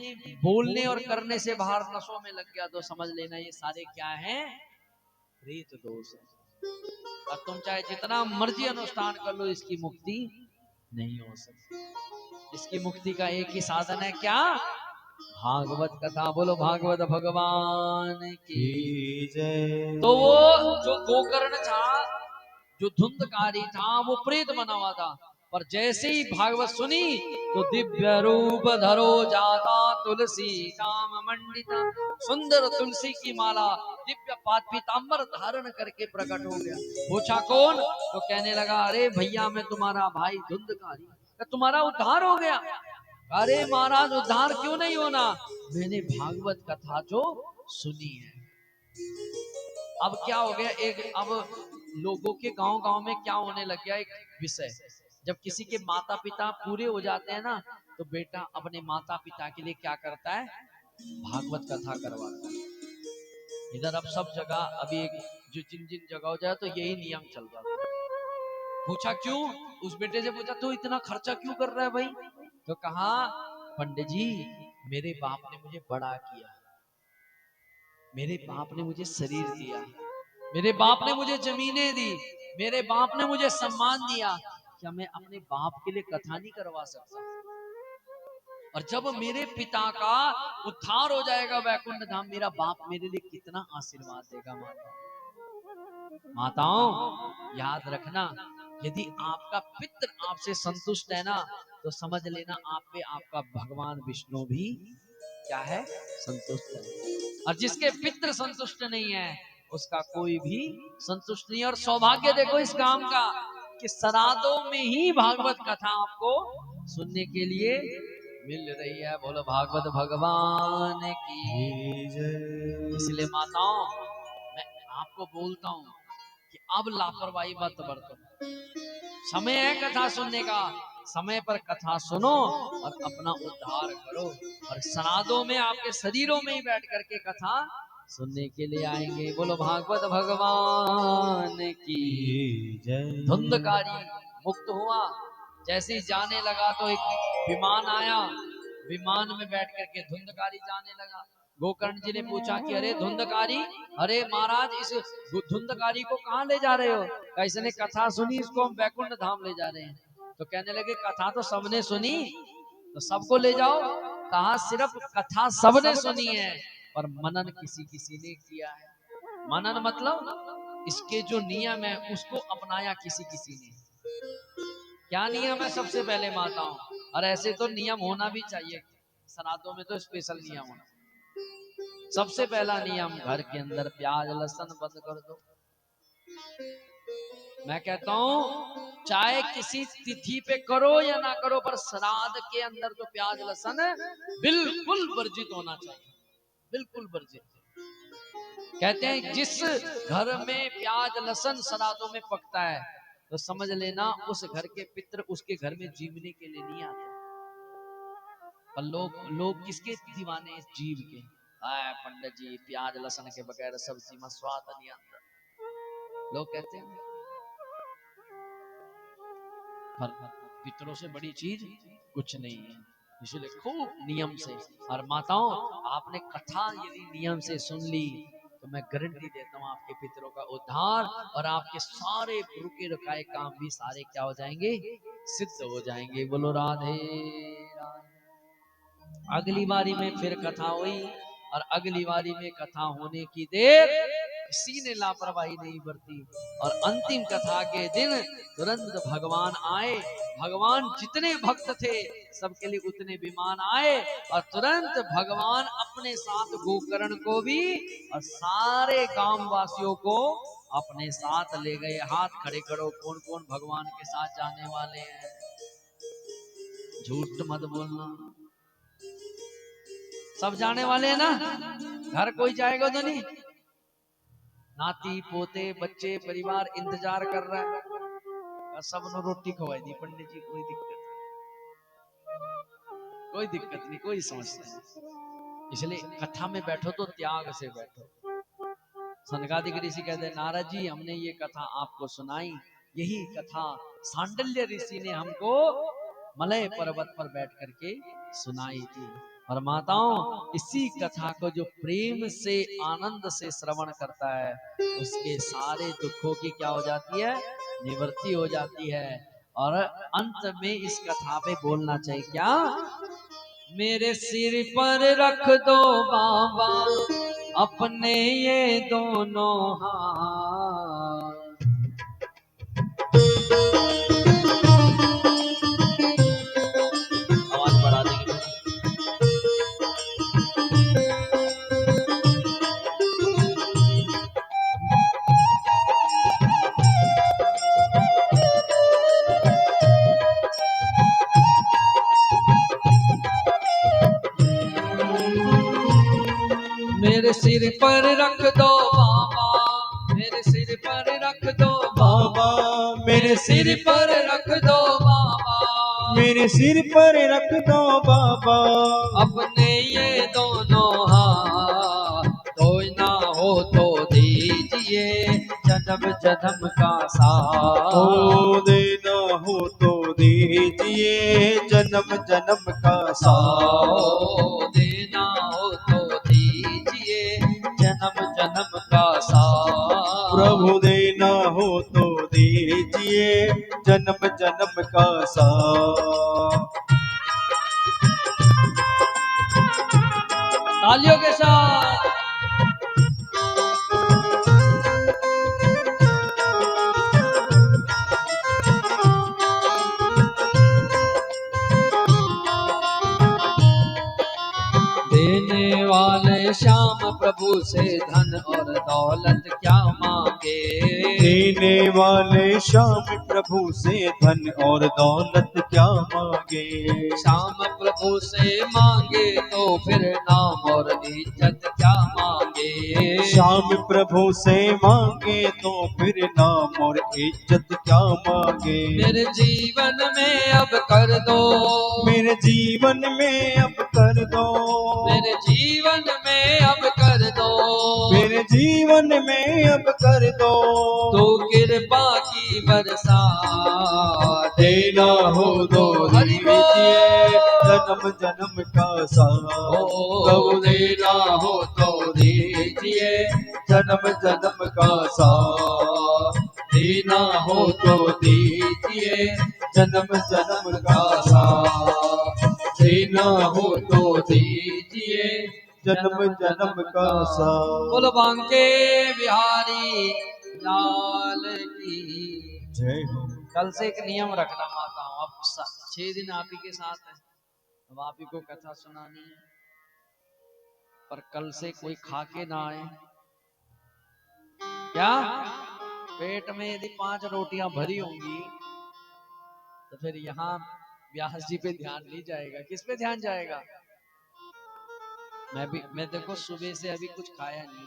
बोलने और करने से बाहर नशों में लग गया तो समझ लेना ये सारे क्या हैं? प्रेत दोष है। और तुम चाहे जितना मर्जी अनुष्ठान कर लो, इसकी मुक्ति नहीं हो सकती। इसकी मुक्ति का एक ही साधन है, क्या? भागवत कथा। बोलो भागवत भगवान की जय। तो वो जो गोकर्ण था जो धुंधकारी था वो प्रेत बना हुआ था, पर जैसे ही भागवत सुनी तो दिव्य रूप धरो जाता तुलसी काम मंडिता, सुंदर तुलसी की माला दिव्य पीतांबर धारण करके प्रकट हो गया। पूछा कौन? तो कहने लगा अरे भैया मैं तुम्हारा भाई धुंधकारी, तुम्हारा उद्धार हो गया। अरे महाराज उद्धार क्यों नहीं होना, मैंने भागवत कथा जो सुनी है। अब क्या हो गया, एक अब लोगों के गांव गांव में क्या होने लग गया, एक विषय, जब किसी के माता पिता पूरे हो जाते हैं ना, तो बेटा अपने माता पिता के लिए क्या करता है, भागवत कथा करवाता है। इधर अब सब जगह अभी एक जो जिन जिन जगह हो जाए तो यही नियम चल रहा है। पूछा क्यों, उस बेटे से पूछा तो इतना खर्चा क्यों कर रहा है भाई? तो कहा पंडित जी मेरे बाप ने मुझे बड़ा किया, मेरे बाप ने मुझे शरीर दिया, मेरे बाप ने मुझे जमीनें दी, मेरे बाप ने मुझे सम्मान दिया, क्या मैं अपने बाप के लिए कथा नहीं करवा सकता? और जब मेरे पिता का उद्धार हो जाएगा वैकुंठ धाम, मेरा बाप मेरे लिए कितना आशीर्वाद देगा। माताओं याद रखना, यदि आपका पितृ आपसे संतुष्ट है ना, तो समझ लेना आप पे आपका भगवान विष्णु भी क्या है, संतुष्ट है। और जिसके पितृ संतुष्ट नहीं है उसका कोई भी संतुष्ट नहीं। और सौभाग्य देखो इस काम का कि श्राद्धों में ही भागवत कथा आपको सुनने के लिए मिल रही है। बोलो भागवत भगवान की जय। इसलिए माताओं मैं आपको बोलता हूं कि अब लापरवाही मत बरतो, समय है कथा सुनने का, समय पर कथा सुनो और अपना उद्धार करो। और श्राद्धों में आपके शरीरों में ही बैठ करके कथा सुनने के लिए आएंगे। बोलो भागवत भगवान की जय। धुंधकारी मुक्त हुआ, जैसे ही जाने लगा तो एक विमान आया, विमान में बैठ करके धुंधकारी जाने लगा। गोकर्ण जी ने पूछा कि अरे धुंधकारी, अरे महाराज इस धुंधकारी को कहाँ ले जा रहे हो? इसने कथा सुनी, इसको हम वैकुंठ धाम ले जा रहे हैं। तो कहने लगे कथा तो सबने सुनी, तो सबको ले जाओ। कहा सिर्फ कथा सबने सुनी है पर मनन किसी किसी ने किया है। मनन मतलब इसके जो नियम है उसको अपनाया किसी किसी ने। क्या नियम है? सबसे पहले माताओं, और ऐसे तो नियम होना भी चाहिए, श्राद्धों में तो स्पेशल नियम होना। सबसे पहला नियम, घर के अंदर प्याज लहसुन बंद कर दो। मैं कहता हूं चाहे किसी तिथि पे करो या ना करो, पर श्राद्ध के अंदर तो प्याज लहसुन बिल्कुल वर्जित होना चाहिए, बिल्कुल वर्जित। कहते हैं जिस घर में प्याज लहसुन श्राद्धों में पकता है तो समझ लेना उस घर के पितृ उसके घर में जीवने के लिए नहीं आते। पर लोग किसके दीवाने? जीव के। पंडित जी प्याज लहसुन के बगैर सब्जी में स्वाद नहीं आता, लोग कहते हैं। पर पितरों से बड़ी चीज कुछ नहीं है, इसलिए खूब नियम से। और माताओं आपने कथा यदि नियम से सुन ली तो मैं गारंटी देता हूँ आपके पितरों का उद्धार और आपके सारे रुके रुकाए काम भी सारे क्या हो जाएंगे? सिद्ध हो जाएंगे। बोलो राधे राधे। अगली बारी में फिर कथा हुई और अगली बारी में कथा होने की देर किसी ने लापरवाही नहीं बरती और अंतिम कथा के दिन तुरंत भगवान आए। भगवान जितने भक्त थे सबके लिए उतने विमान आए और तुरंत भगवान अपने साथ गोकर्ण को भी और सारे गांव वासियों को अपने साथ ले गए। हाथ खड़े करो, कौन कौन भगवान के साथ जाने वाले हैं? झूठ मत बोलना, सब जाने वाले हैं ना? घर कोई जाएगा तो नहीं? नाती पोते बच्चे परिवार इंतजार कर रहा है, सब ने रोटी खवाई दी पंडित जी, कोई दिक्कत नहीं, कोई दिक्कत नहीं, कोई समस्या नहीं। इसलिए कथा में बैठो तो त्याग से बैठो। सनकादिक ऋषि कहते हैं नारद जी हमने ये कथा आपको सुनाई, यही कथा सांडल्य ऋषि ने हमको मलय पर्वत पर बैठ करके सुनाई थी। और माताओं इसी कथा को जो प्रेम से आनंद से श्रवण करता है उसके सारे दुखों की क्या हो जाती है? निवृत्ति हो जाती है। और अंत में इस कथा पे बोलना चाहिए क्या? मेरे सिर पर रख दो बाबा अपने ये दोनों हाथ, सिर पर रख दो बाबा, मेरे सिर पर रख दो बाबा, बाबा मेरे सिर पर रख दो बाबा, मेरे सिर पर रख दो बाबा। अपने ये दोनों हाथ, कोई ना हो तो दीजिए जन्म जन्म का साथ। ओ देना हो तो दीजिए जन्म जन्म का साथ। ओ देना हो तो दीजिए जन्म जन्म का साथ। प्रभु देना हो तो दीजिए जन्म जन्म का साथ। तालियों के साथ। देने वाले श्याम प्रभु से धन और दौलत क्या मांगे। देने वाले श्याम प्रभु से धन और दौलत क्या मांगे। श्याम प्रभु से मांगे तो फिर नाम और इज्जत क्या मांगे। श्याम प्रभु से मांगे तो फिर नाम और इज्जत क्या मांगे। मेरे जीवन में अब कर दो, मेरे जीवन में अब कर दो। मेरे जीवन में अब कर दो, मेरे जीवन में अब कर दो। तो कृपा की बरसा देना हो तो दीजिए जन्म जन्म का साथ। प्रभु देना हो तो दीजिए जन्म जन्म का साथ। देना हो तो दीजिए जन्म जन्म का साथ। देना हो तो दीजिए जन्म जन्म का साथ। बोलो बांके बिहारी लाल की जय हो। कल से एक नियम रखना माताओं, अब 6 दिन आप ही के साथ है, अब आप ही को कथा सुनानी है, पर कल से कोई खा के ना आए। क्या पेट में यदि 5 रोटियां भरी होंगी तो फिर यहाँ व्यास जी पे ध्यान नहीं जाएगा। किस पे ध्यान जाएगा? मैं देखो सुबह से अभी कुछ खाया नहीं,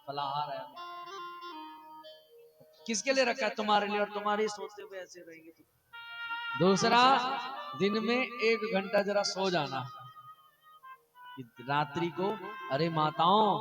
फलाहार है। किसके लिए रखा है? तुम्हारे लिए, और तुम्हारे सोते हुए ऐसे रहेंगे तो। दूसरा, दिन में 1 घंटा जरा सो जाना, कि रात्रि को, अरे माताओं